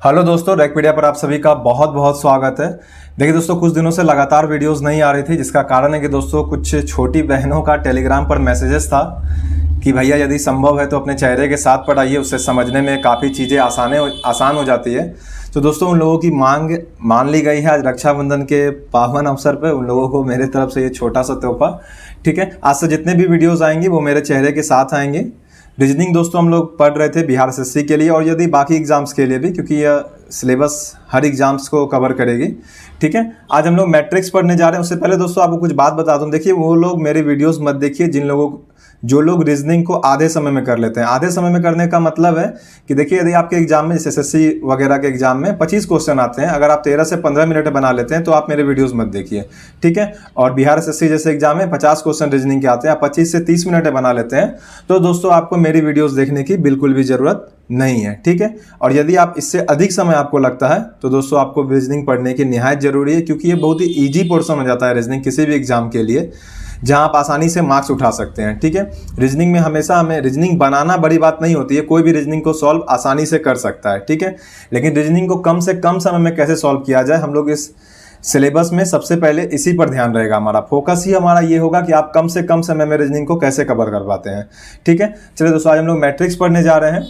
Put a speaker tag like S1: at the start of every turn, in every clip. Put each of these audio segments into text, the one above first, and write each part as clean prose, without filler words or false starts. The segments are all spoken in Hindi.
S1: हेलो दोस्तों, रैकपीडिया पर आप सभी का बहुत बहुत स्वागत है। देखिए दोस्तों, कुछ दिनों से लगातार वीडियोस नहीं आ रही थी, जिसका कारण है कि दोस्तों कुछ छोटी बहनों का टेलीग्राम पर मैसेजेस था कि भैया यदि संभव है तो अपने चेहरे के साथ पढ़ाइए, उससे समझने में काफ़ी चीज़ें आसान हो जाती है। तो दोस्तों उन लोगों की मांग मान ली गई है। आज रक्षाबंधन के पावन अवसर पर उन लोगों को मेरे तरफ से ये छोटा सा तोहफा, ठीक है। आज से जितने भी वीडियोज़ आएंगी वो मेरे चेहरे के साथ आएंगे। रीजनिंग दोस्तों हम लोग पढ़ रहे थे बिहार एसएससी के लिए और यदि बाकी एग्जाम्स के लिए भी, क्योंकि यह सिलेबस हर एग्जाम्स को कवर करेगी, ठीक है। आज हम लोग मैट्रिक्स पढ़ने जा रहे हैं। उससे पहले दोस्तों आपको कुछ बात बता दूं। देखिए, वो लोग मेरे वीडियोस मत देखिए जो लोग रीजनिंग को आधे समय में कर लेते हैं। आधे समय में करने का मतलब है कि देखिए, यदि आपके एग्जाम में जैसे एसएससी वगैरह के एग्जाम में 25 क्वेश्चन आते हैं, अगर आप 13 से 15 मिनट बना लेते हैं तो आप मेरे वीडियोस मत देखिए, ठीक है। और बिहार एसएससी जैसे एग्जाम में 50 क्वेश्चन रीजनिंग के आते हैं, आप 25 से 30 मिनट बना लेते हैं, तो दोस्तों आपको मेरी वीडियोस देखने की बिल्कुल भी जरूरत नहीं है, ठीक है। और यदि आप इससे अधिक समय आपको लगता है तो दोस्तों आपको रीजनिंग पढ़ने की निहायत जरूरी है, क्योंकि ये बहुत ही ईजी पोर्शन हो जाता है रीजनिंग किसी भी एग्जाम के लिए, जहां आप आसानी से मार्क्स उठा सकते हैं, ठीक है। रीजनिंग में हमेशा हमें रीजनिंग बनाना बड़ी बात नहीं होती है, कोई भी रीजनिंग को सॉल्व आसानी से कर सकता है, ठीक है। लेकिन रीजनिंग को कम से कम समय में कैसे सॉल्व किया जाए, हम लोग इस सिलेबस में सबसे पहले इसी पर ध्यान रहेगा। हमारा फोकस ही हमारा ये होगा कि आप कम से कम समय में रीजनिंग को कैसे कवर कर पाते हैं, ठीक है। चलिए दोस्तों, आज हम लोग मैट्रिक्स पढ़ने जा रहे हैं।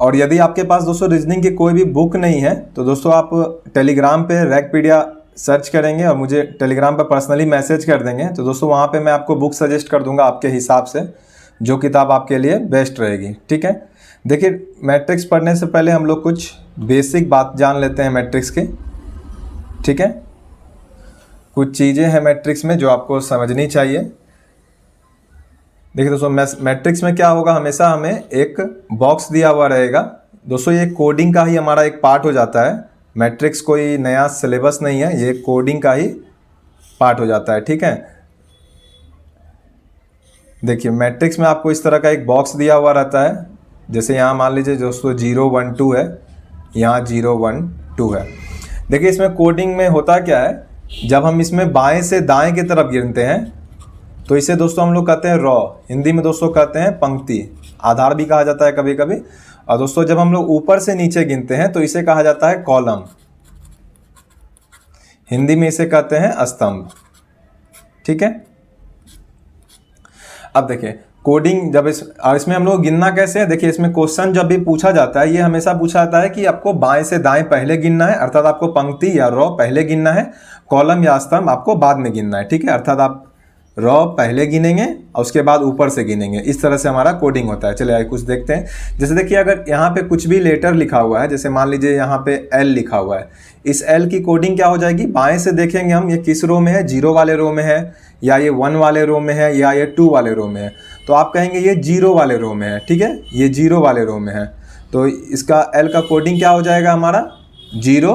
S1: और यदि आपके पास दोस्तों रीजनिंग की कोई भी बुक नहीं है तो दोस्तों आप टेलीग्राम पे रैकपीडिया सर्च करेंगे और मुझे टेलीग्राम पर पर्सनली मैसेज कर देंगे, तो दोस्तों वहाँ पे मैं आपको बुक सजेस्ट कर दूंगा आपके हिसाब से, जो किताब आपके लिए बेस्ट रहेगी, ठीक है। देखिए, मैट्रिक्स पढ़ने से पहले हम लोग कुछ बेसिक बात जान लेते हैं मैट्रिक्स के, ठीक है। कुछ चीज़ें हैं मैट्रिक्स में जो आपको समझनी चाहिए। देखिए दोस्तों, मैट्रिक्स में क्या होगा, हमेशा हमें एक बॉक्स दिया हुआ रहेगा। दोस्तों ये कोडिंग का ही हमारा एक पार्ट हो जाता है। मैट्रिक्स कोई नया सिलेबस नहीं है, ये कोडिंग का ही पार्ट हो जाता है, ठीक है। देखिए, मैट्रिक्स में आपको इस तरह का एक बॉक्स दिया हुआ रहता है। जैसे यहाँ मान लीजिए दोस्तों 0 1 2 है, यहाँ 0 1 2 है। देखिए, इसमें कोडिंग में होता क्या है, जब हम इसमें बाएं से दाएं की तरफ गिनते हैं तो इसे दोस्तों हम लोग कहते हैं रॉ, हिंदी में दोस्तों कहते हैं पंक्ति, आधार भी कहा जाता है कभी कभी। और दोस्तों जब हम लोग ऊपर से नीचे गिनते हैं तो इसे कहा जाता है कॉलम, हिंदी में इसे कहते हैं स्तंभ, ठीक है। अब देखिए कोडिंग जब इसमें हम लोग गिनना कैसे है। देखिए, इसमें क्वेश्चन जब भी पूछा जाता है, ये हमेशा पूछा जाता है कि आपको बाएं से दाएं पहले गिनना है, अर्थात आपको पंक्ति या रॉ पहले गिनना है, कॉलम या स्तंभ आपको बाद में गिनना है, ठीक है। अर्थात आप रॉ पहले गिनेंगे और उसके बाद ऊपर से गिनेंगे। इस तरह से हमारा कोडिंग होता है। चलिए कुछ देखते हैं। जैसे देखिए, अगर यहाँ पे कुछ भी लेटर लिखा हुआ है, जैसे मान लीजिए यहाँ पे एल लिखा हुआ है, इस एल की कोडिंग क्या हो जाएगी, बाएं से देखेंगे हम ये किस रो में है, 0 वाले रो में है, या ये 1 वाले रो में है, या ये 2 वाले रो में है, तो आप कहेंगे ये 0 वाले रो में है, ठीक है, ये 0 वाले रो में है। तो इसका एल का कोडिंग क्या हो जाएगा हमारा 0।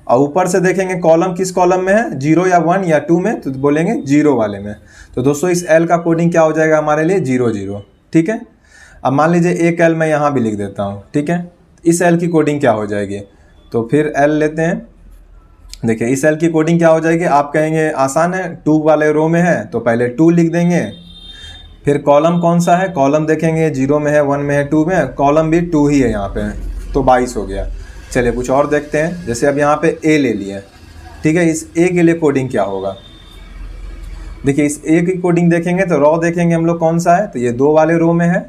S1: और ऊपर से देखेंगे कॉलम किस कॉलम में है, 0 या 1 या 2 में, तो बोलेंगे 0 वाले में। तो दोस्तों इस एल का कोडिंग क्या हो जाएगा हमारे लिए 0 0, ठीक है। अब मान लीजिए एक एल मैं यहाँ भी लिख देता हूँ, ठीक है। इस एल की कोडिंग क्या हो जाएगी, तो फिर एल लेते हैं। देखिए, इस एल की कोडिंग क्या हो जाएगी, आप कहेंगे आसान है, 2 वाले रो में है तो पहले 2 लिख देंगे। फिर कॉलम कौन सा है, कॉलम देखेंगे 0 में है, 1 में है, 2 में है, कॉलम भी 2 ही है यहाँ पे, तो 22 हो गया। चलिए कुछ और देखते हैं। जैसे अब यहाँ पे ए ले लिए, ठीक है, इस ए के लिए कोडिंग क्या होगा। देखिए, इस ए की कोडिंग देखेंगे तो रॉ देखेंगे हम लोग कौन सा है, तो ये 2 वाले रो में है,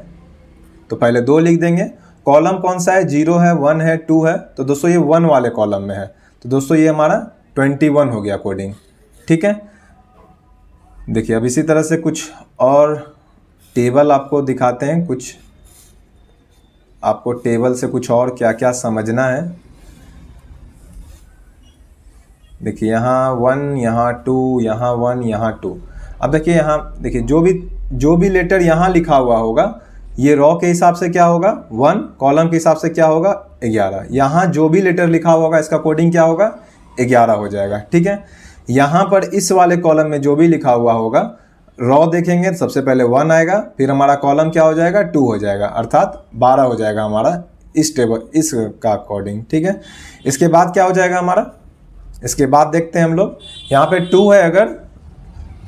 S1: तो पहले 2 लिख देंगे। कॉलम कौन सा है, 0 है, 1 है, 2 है, तो दोस्तों ये 1 वाले कॉलम में है, तो दोस्तों ये हमारा 21 हो गया कोडिंग, ठीक है। देखिए, अब इसी तरह से कुछ और टेबल आपको दिखाते हैं, कुछ आपको टेबल से कुछ और क्या क्या समझना है। देखिए, यहाँ 1, यहाँ 2, यहाँ 1, यहाँ 2। अब देखिए, यहाँ देखिए जो भी लेटर यहाँ लिखा हुआ होगा, ये रॉ के हिसाब से क्या होगा 1, कॉलम के हिसाब से क्या होगा 11। यहाँ जो भी लेटर लिखा हुआ होगा इसका कोडिंग क्या होगा 11 हो जाएगा, ठीक है। यहाँ पर इस वाले कॉलम में जो भी लिखा हुआ होगा, रॉ देखेंगे सबसे पहले 1 आएगा, फिर हमारा कॉलम क्या हो जाएगा 2 हो जाएगा, अर्थात 12 हो जाएगा हमारा इस टेबल इसका अकॉर्डिंग, ठीक है। इसके बाद क्या हो जाएगा हमारा, इसके बाद देखते हैं हम लोग, यहाँ पे 2 है अगर,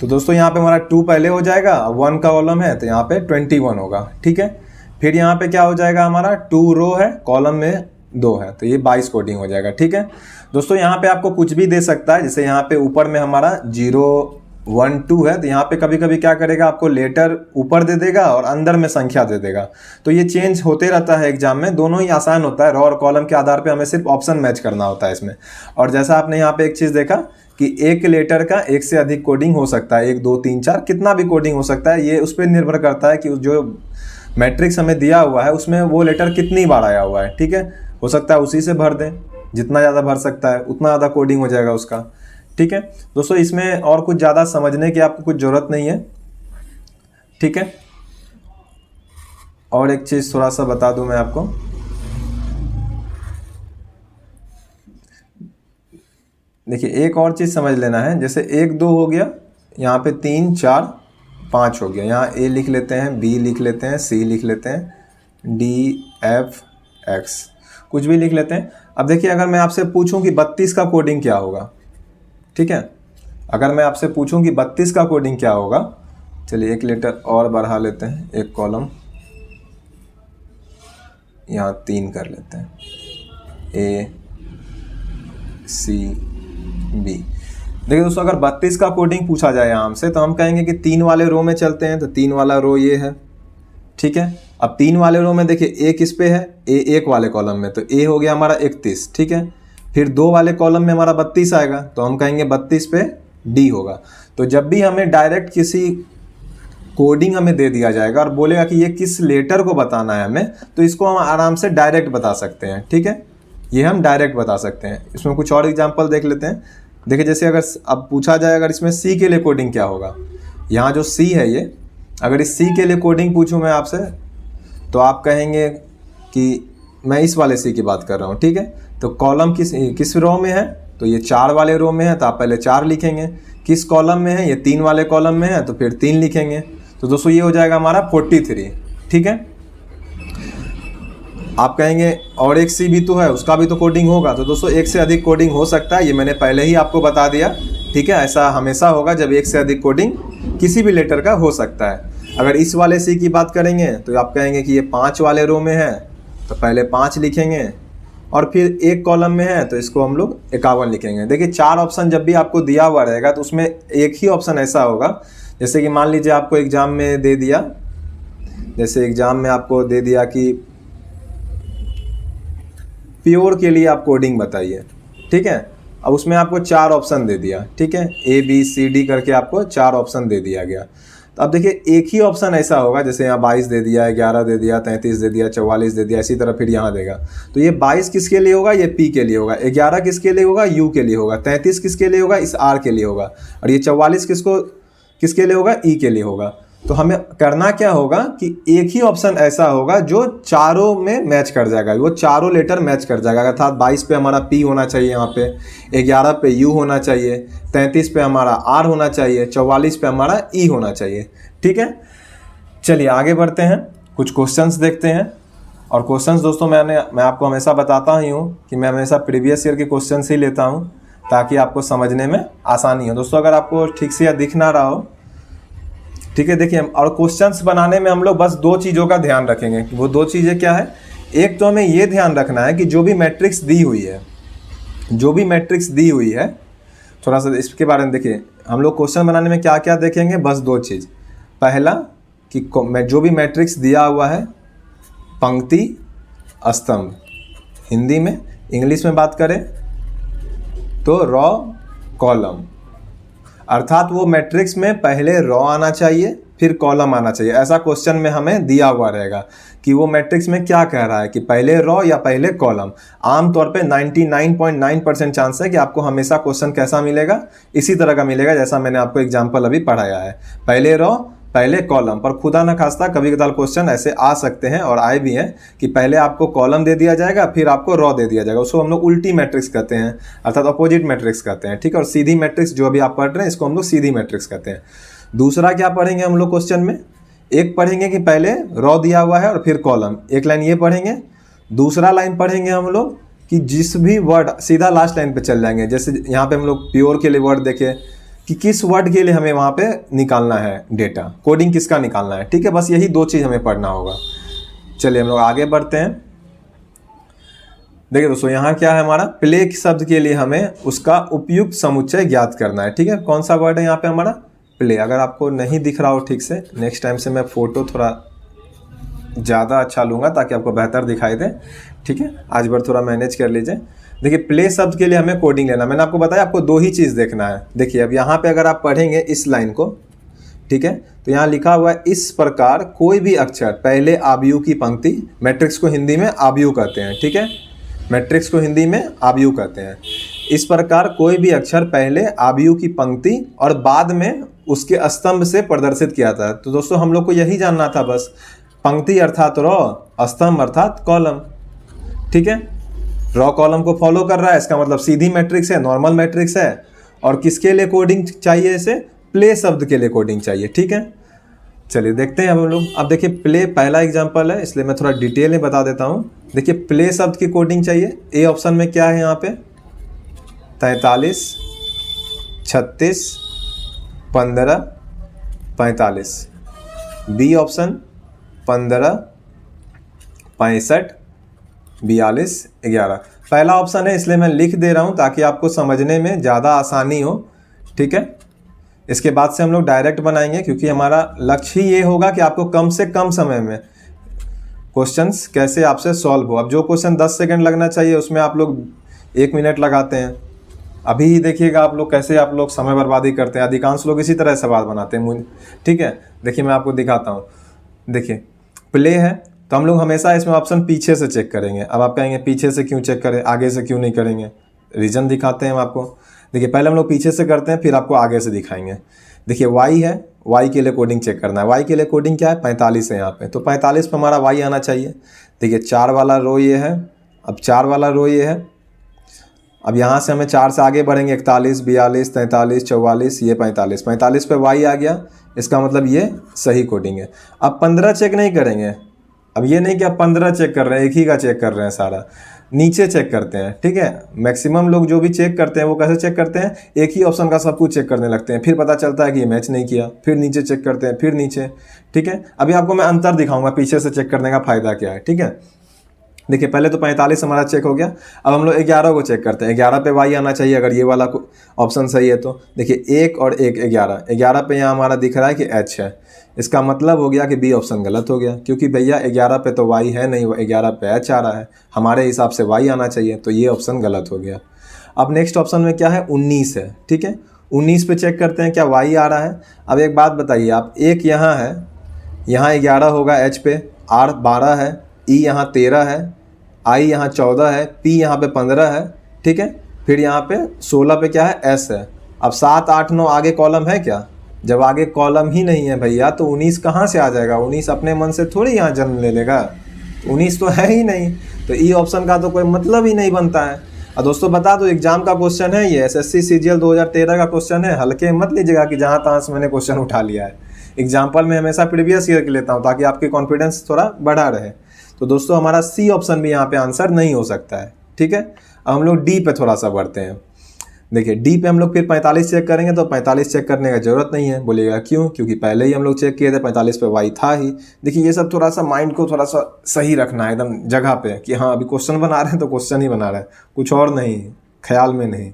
S1: तो दोस्तों यहाँ पे हमारा 2 पहले हो जाएगा, 1 का कॉलम है तो यहाँ पे 21 होगा, ठीक है। फिर यहाँ पे क्या हो जाएगा हमारा 2 रो है, कॉलम में 2 है, तो ये 22 कोडिंग हो जाएगा। ठीक है दोस्तों, यहाँ पे आपको कुछ भी दे सकता है, जैसे यहाँ पे ऊपर में हमारा 0 1 2 है, तो यहाँ पे कभी कभी क्या करेगा, आपको लेटर ऊपर दे देगा और अंदर में संख्या दे देगा। तो ये चेंज होते रहता है एग्जाम में, दोनों ही आसान होता है, रो और कॉलम के आधार पे हमें सिर्फ ऑप्शन मैच करना होता है इसमें। और जैसा आपने यहाँ पे एक चीज़ देखा कि एक लेटर का एक से अधिक कोडिंग हो सकता है, 1 2 3 4 कितना भी कोडिंग हो सकता है, ये उस पर निर्भर करता है कि जो मैट्रिक्स हमें दिया हुआ है उसमें वो लेटर कितनी बार आया हुआ है। ठीक है, हो सकता है उसी से भर दें, जितना ज़्यादा भर सकता है उतना ज़्यादा कोडिंग हो जाएगा उसका। ठीक है दोस्तों, इसमें और कुछ ज़्यादा समझने की आपको कुछ ज़रूरत नहीं है। ठीक है, और एक चीज़ थोड़ा सा बता दूं मैं आपको, देखिए एक और चीज़ समझ लेना है, जैसे 1 2 हो गया, यहाँ पे 3 4 5 हो गया, यहाँ A लिख लेते हैं, B लिख लेते हैं, C लिख लेते हैं, D F X कुछ भी लिख लेते हैं। अब देखिए अगर मैं आपसे पूछूं कि 32 का कोडिंग क्या होगा, ठीक है, अगर मैं आपसे पूछूं कि 32 का कोडिंग क्या होगा, चलिए एक लेटर और बढ़ा लेते हैं, एक कॉलम यहाँ 3 कर लेते हैं, A C B। देखिए दोस्तों, अगर 32 का कोडिंग पूछा जाए यहाँ हमसे, तो हम कहेंगे कि 3 वाले रो में चलते हैं, तो 3 वाला रो ये है। ठीक है, अब 3 वाले रो में देखिए A किस पे है, A 1 वाले कॉलम में, तो A हो गया हमारा 31। ठीक है, फिर 2 वाले कॉलम में हमारा 32 आएगा, तो हम कहेंगे 32 पे D होगा। तो जब भी हमें डायरेक्ट किसी कोडिंग हमें दे दिया जाएगा और बोलेगा कि ये किस लेटर को बताना है हमें, तो इसको हम आराम से डायरेक्ट बता सकते हैं। ठीक है, ये हम डायरेक्ट बता सकते हैं। इसमें कुछ और एग्जाम्पल देख लेते हैं। देखिए जैसे अगर अब पूछा जाए अगर इसमें C के लिए कोडिंग क्या होगा, यहाँ जो C है ये, अगर इस C के लिए कोडिंग पूछूँ मैं आपसे, तो आप कहेंगे कि मैं इस वाले C की बात कर रहा हूँ। ठीक है, तो कॉलम किस रो में है, तो ये 4 वाले रो में है, तो आप पहले 4 लिखेंगे। किस कॉलम में है, ये 3 वाले कॉलम में है, तो फिर 3 लिखेंगे। तो दोस्तों ये हो जाएगा हमारा 43। ठीक है, आप कहेंगे और एक C भी तो है, उसका भी तो कोडिंग होगा, तो दोस्तों एक से अधिक कोडिंग हो सकता है, ये मैंने पहले ही आपको बता दिया। ठीक है, ऐसा हमेशा होगा जब एक से अधिक कोडिंग किसी भी लेटर का हो सकता है। अगर इस वाले C की बात करेंगे तो आप कहेंगे कि ये 5 वाले रो में है, तो पहले 5 लिखेंगे, और फिर एक कॉलम में है तो इसको हम लोग 51 लिखेंगे। देखिए 4 ऑप्शन जब भी आपको दिया हुआ रहेगा तो उसमें एक ही ऑप्शन ऐसा होगा, जैसे कि मान लीजिए आपको एग्जाम में दे दिया, जैसे एग्जाम में आपको दे दिया कि प्योर के लिए आप कोडिंग बताइए। ठीक है, अब उसमें आपको 4 ऑप्शन दे दिया। ठीक है, A B C D करके आपको 4 ऑप्शन दे दिया गया। तो अब देखिए एक ही ऑप्शन ऐसा होगा, जैसे यहाँ 22 दे दिया, 11 दे दिया, 33 दे दिया, 44 दे दिया, इसी तरह फिर यहाँ देगा। तो ये 22 किसके लिए होगा, ये P के लिए होगा, 11 किसके लिए होगा, U के लिए होगा, 33 किसके लिए होगा, इस R के लिए होगा, और ये 44 किसके लिए होगा, E के लिए होगा। तो हमें करना क्या होगा कि एक ही ऑप्शन ऐसा होगा जो चारों में मैच कर जाएगा, वो चारों लेटर मैच कर जाएगा। अर्थात 22 पे हमारा P होना चाहिए, यहाँ पे 11 पे U होना चाहिए, 33 पे हमारा R होना चाहिए, 44 पे हमारा E होना चाहिए। ठीक है, चलिए आगे बढ़ते हैं, कुछ क्वेश्चंस देखते हैं। और क्वेश्चंस दोस्तों मैं आपको हमेशा बताता ही हूँ कि मैं हमेशा प्रीवियस ईयर के क्वेश्चंस ही लेता हूँ ताकि आपको समझने में आसानी हो। दोस्तों अगर आपको ठीक से या दिख ना रहा हो, ठीक है, देखिए, और क्वेश्चंस बनाने में हम लोग बस 2 चीज़ों का ध्यान रखेंगे। वो 2 चीज़ें क्या है, एक तो हमें ये ध्यान रखना है कि जो भी मैट्रिक्स दी हुई है, थोड़ा सा इसके बारे में देखिए। हम लोग क्वेश्चन बनाने में क्या क्या देखेंगे, बस 2 चीज़। पहला कि जो भी मैट्रिक्स दिया हुआ है, पंक्ति स्तंभ, हिंदी में, इंग्लिश में बात करें तो रो कॉलम, अर्थात वो मैट्रिक्स में पहले रो आना चाहिए फिर कॉलम आना चाहिए। ऐसा क्वेश्चन में हमें दिया हुआ रहेगा कि वो मैट्रिक्स में क्या कह रहा है कि पहले रो या पहले कॉलम। आमतौर पे 99.9% चांस है कि आपको हमेशा क्वेश्चन कैसा मिलेगा, इसी तरह का मिलेगा जैसा मैंने आपको एग्जाम्पल अभी पढ़ाया है, पहले रो पहले कॉलम। पर खुदा न खास्ता कभी कदार क्वेश्चन ऐसे आ सकते हैं और आए भी हैं कि पहले आपको कॉलम दे दिया जाएगा फिर आपको रो दे दिया जाएगा, उसको हम लोग उल्टी मैट्रिक्स कहते हैं, अर्थात अपोजिट मैट्रिक्स कहते हैं। ठीक है, और सीधी मैट्रिक्स जो अभी आप पढ़ रहे हैं इसको हम लोग सीधी मैट्रिक्स कहते हैं। दूसरा क्या पढ़ेंगे हम लोग क्वेश्चन में, एक पढ़ेंगे कि पहले रो दिया हुआ है और फिर कॉलम, एक लाइन ये पढ़ेंगे। दूसरा लाइन पढ़ेंगे हम लोग कि जिस भी वर्ड, सीधा लास्ट लाइन पे चल जाएंगे। जैसे यहाँ पे हम लोग प्योर के लिए वर्ड देखे कि किस वर्ड के लिए हमें वहाँ पे निकालना है डेटा, कोडिंग किसका निकालना है। ठीक है, बस यही 2 चीज़ हमें पढ़ना होगा। चलिए हम लोग आगे बढ़ते हैं। देखिए दोस्तों यहाँ क्या है हमारा, प्ले शब्द के लिए हमें उसका उपयुक्त समुच्चय ज्ञात करना है। ठीक है, कौन सा वर्ड है यहाँ पे हमारा, प्ले। अगर आपको नहीं दिख रहा हो ठीक से, नेक्स्ट टाइम से मैं फ़ोटो थोड़ा ज़्यादा अच्छा लूँगा ताकि आपको बेहतर दिखाई दे। ठीक है, आज बार थोड़ा मैनेज कर लीजिए। देखिए प्ले शब्द के लिए हमें कोडिंग लेना, मैंने आपको बताया आपको दो ही चीज़ देखना है। देखिए अब यहाँ पे अगर आप पढ़ेंगे इस लाइन को, ठीक है, तो यहाँ लिखा हुआ है इस प्रकार कोई भी अक्षर पहले आबयू की पंक्ति, मैट्रिक्स को हिंदी में आबयू कहते हैं। ठीक है, मैट्रिक्स को हिंदी में आबयू कहते हैं। इस प्रकार कोई भी अक्षर पहले आबयू की पंक्ति और बाद में उसके स्तंभ से प्रदर्शित किया था। तो दोस्तों हम लोग को यही जानना था बस, पंक्ति अर्थात रो, स्तंभ अर्थात कॉलम। ठीक है, रॉ कॉलम को फॉलो कर रहा है, इसका मतलब सीधी मैट्रिक्स है, नॉर्मल मैट्रिक्स है। और किसके लिए कोडिंग चाहिए, इसे प्ले शब्द के लिए कोडिंग चाहिए। ठीक है, चलिए देखते हैं अब हम लोग। अब देखिए प्ले पहला एग्जांपल है, इसलिए मैं थोड़ा डिटेल में बता देता हूँ। देखिए प्ले शब्द की कोडिंग चाहिए। ए ऑप्शन में क्या है यहाँ पे, 43, 36, 15, 45। B option 15, 65, 42, 11। पहला ऑप्शन है इसलिए मैं लिख दे रहा हूँ ताकि आपको समझने में ज़्यादा आसानी हो। ठीक है, इसके बाद से हम लोग डायरेक्ट बनाएंगे क्योंकि हमारा लक्ष्य ही ये होगा कि आपको कम से कम समय में क्वेश्चंस कैसे आपसे सॉल्व हो। अब जो क्वेश्चन 10 सेकंड लगना चाहिए उसमें आप लोग 1 मिनट लगाते हैं। अभी ही देखिएगा आप लोग कैसे आप लोग समय बर्बादी करते हैं। अधिकांश लोग इसी तरह सवाल बनाते हैं। ठीक है, देखिए मैं आपको दिखाता हूँ। देखिए प्ले है तो हम लोग हमेशा इसमें ऑप्शन पीछे से चेक करेंगे। अब आप कहेंगे पीछे से क्यों चेक करें, आगे से क्यों नहीं करेंगे, रीज़न दिखाते हैं हम आपको। देखिए पहले हम लोग पीछे से करते हैं फिर आपको आगे से दिखाएंगे। देखिए वाई है, वाई के लिए कोडिंग चेक करना है। वाई के लिए कोडिंग क्या है, 45 है यहाँ पे, तो 45 पे हमारा वाई आना चाहिए। देखिए 4 वाला रो ये है, अब 4 वाला रो ये है। अब यहाँ से हमें 4 से आगे बढ़ेंगे, 41, 42, 43, 44, ये 45। 45 पे वाई आ गया, इसका मतलब ये सही कोडिंग है। अब 15 चेक नहीं करेंगे। अब ये नहीं कि आप 15 चेक कर रहे हैं, एक ही का चेक कर रहे हैं सारा, नीचे चेक करते हैं। ठीक है, मैक्सिमम लोग जो भी चेक करते हैं वो कैसे चेक करते हैं, एक ही ऑप्शन का सब कुछ चेक करने लगते हैं, फिर पता चलता है कि ये मैच नहीं किया, फिर नीचे चेक करते हैं, फिर नीचे। ठीक है, अभी आपको मैं अंतर दिखाऊंगा पीछे से चेक करने का फ़ायदा क्या है। ठीक है, देखिए पहले तो 45 हमारा चेक हो गया। अब हम लोग 11 को चेक करते हैं। 11 पे वाई आना चाहिए अगर ये वाला ऑप्शन सही है तो। देखिए 1 और 1, 11। 11 पे यहाँ हमारा दिख रहा है कि एच है, इसका मतलब हो गया कि बी ऑप्शन गलत हो गया, क्योंकि भैया 11 पे तो वाई है नहीं, 11 पे एच आ रहा है, हमारे हिसाब से वाई आना चाहिए, तो ये ऑप्शन गलत हो गया। अब नेक्स्ट ऑप्शन में क्या है, 19 है। ठीक है, 19 पे चेक करते हैं क्या वाई आ रहा है। अब एक बात बताइए आप, एक यहाँ है, यहाँ 11 होगा एच पे, आर 12 है, ई यहाँ 13 है, आई यहाँ 14 है, पी यहाँ पे 15 है। ठीक है, फिर यहाँ पे 16 पे क्या है, एस है। अब 7, 8, 9 आगे कॉलम है क्या, जब आगे कॉलम ही नहीं है भैया तो 19 कहाँ से आ जाएगा। 19 अपने मन से थोड़ी यहाँ जन्म ले लेगा, 19 तो है ही नहीं, तो ई ऑप्शन का तो कोई मतलब ही नहीं बनता है। और दोस्तों बता दो एग्जाम का क्वेश्चन है ये, एसएससी सीजीएल 2013 का क्वेश्चन है, हल्के मत लीजिएगा कि जहाँ तहाँ से मैंने क्वेश्चन उठा लिया है। एग्जाम्पल में हमेशा प्रीवियस ईयर के लेता हूँ ताकि आपकी कॉन्फिडेंस थोड़ा बढ़ा रहे। तो दोस्तों हमारा सी ऑप्शन भी यहाँ पे आंसर नहीं हो सकता है। ठीक है, अब हम लोग डी पे थोड़ा सा बढ़ते हैं। देखिए डी पे हम लोग फिर 45 चेक करेंगे, तो 45 चेक करने का जरूरत नहीं है। बोलिएगा क्यों, क्योंकि पहले ही हम लोग चेक किए थे, 45 पे वाई था ही। देखिए ये सब थोड़ा सा माइंड को थोड़ा सा सही रखना है एकदम जगह पे, कि हाँ अभी क्वेश्चन बना रहे हैं तो क्वेश्चन ही बना रहे हैं, कुछ और नहीं, ख्याल में नहीं।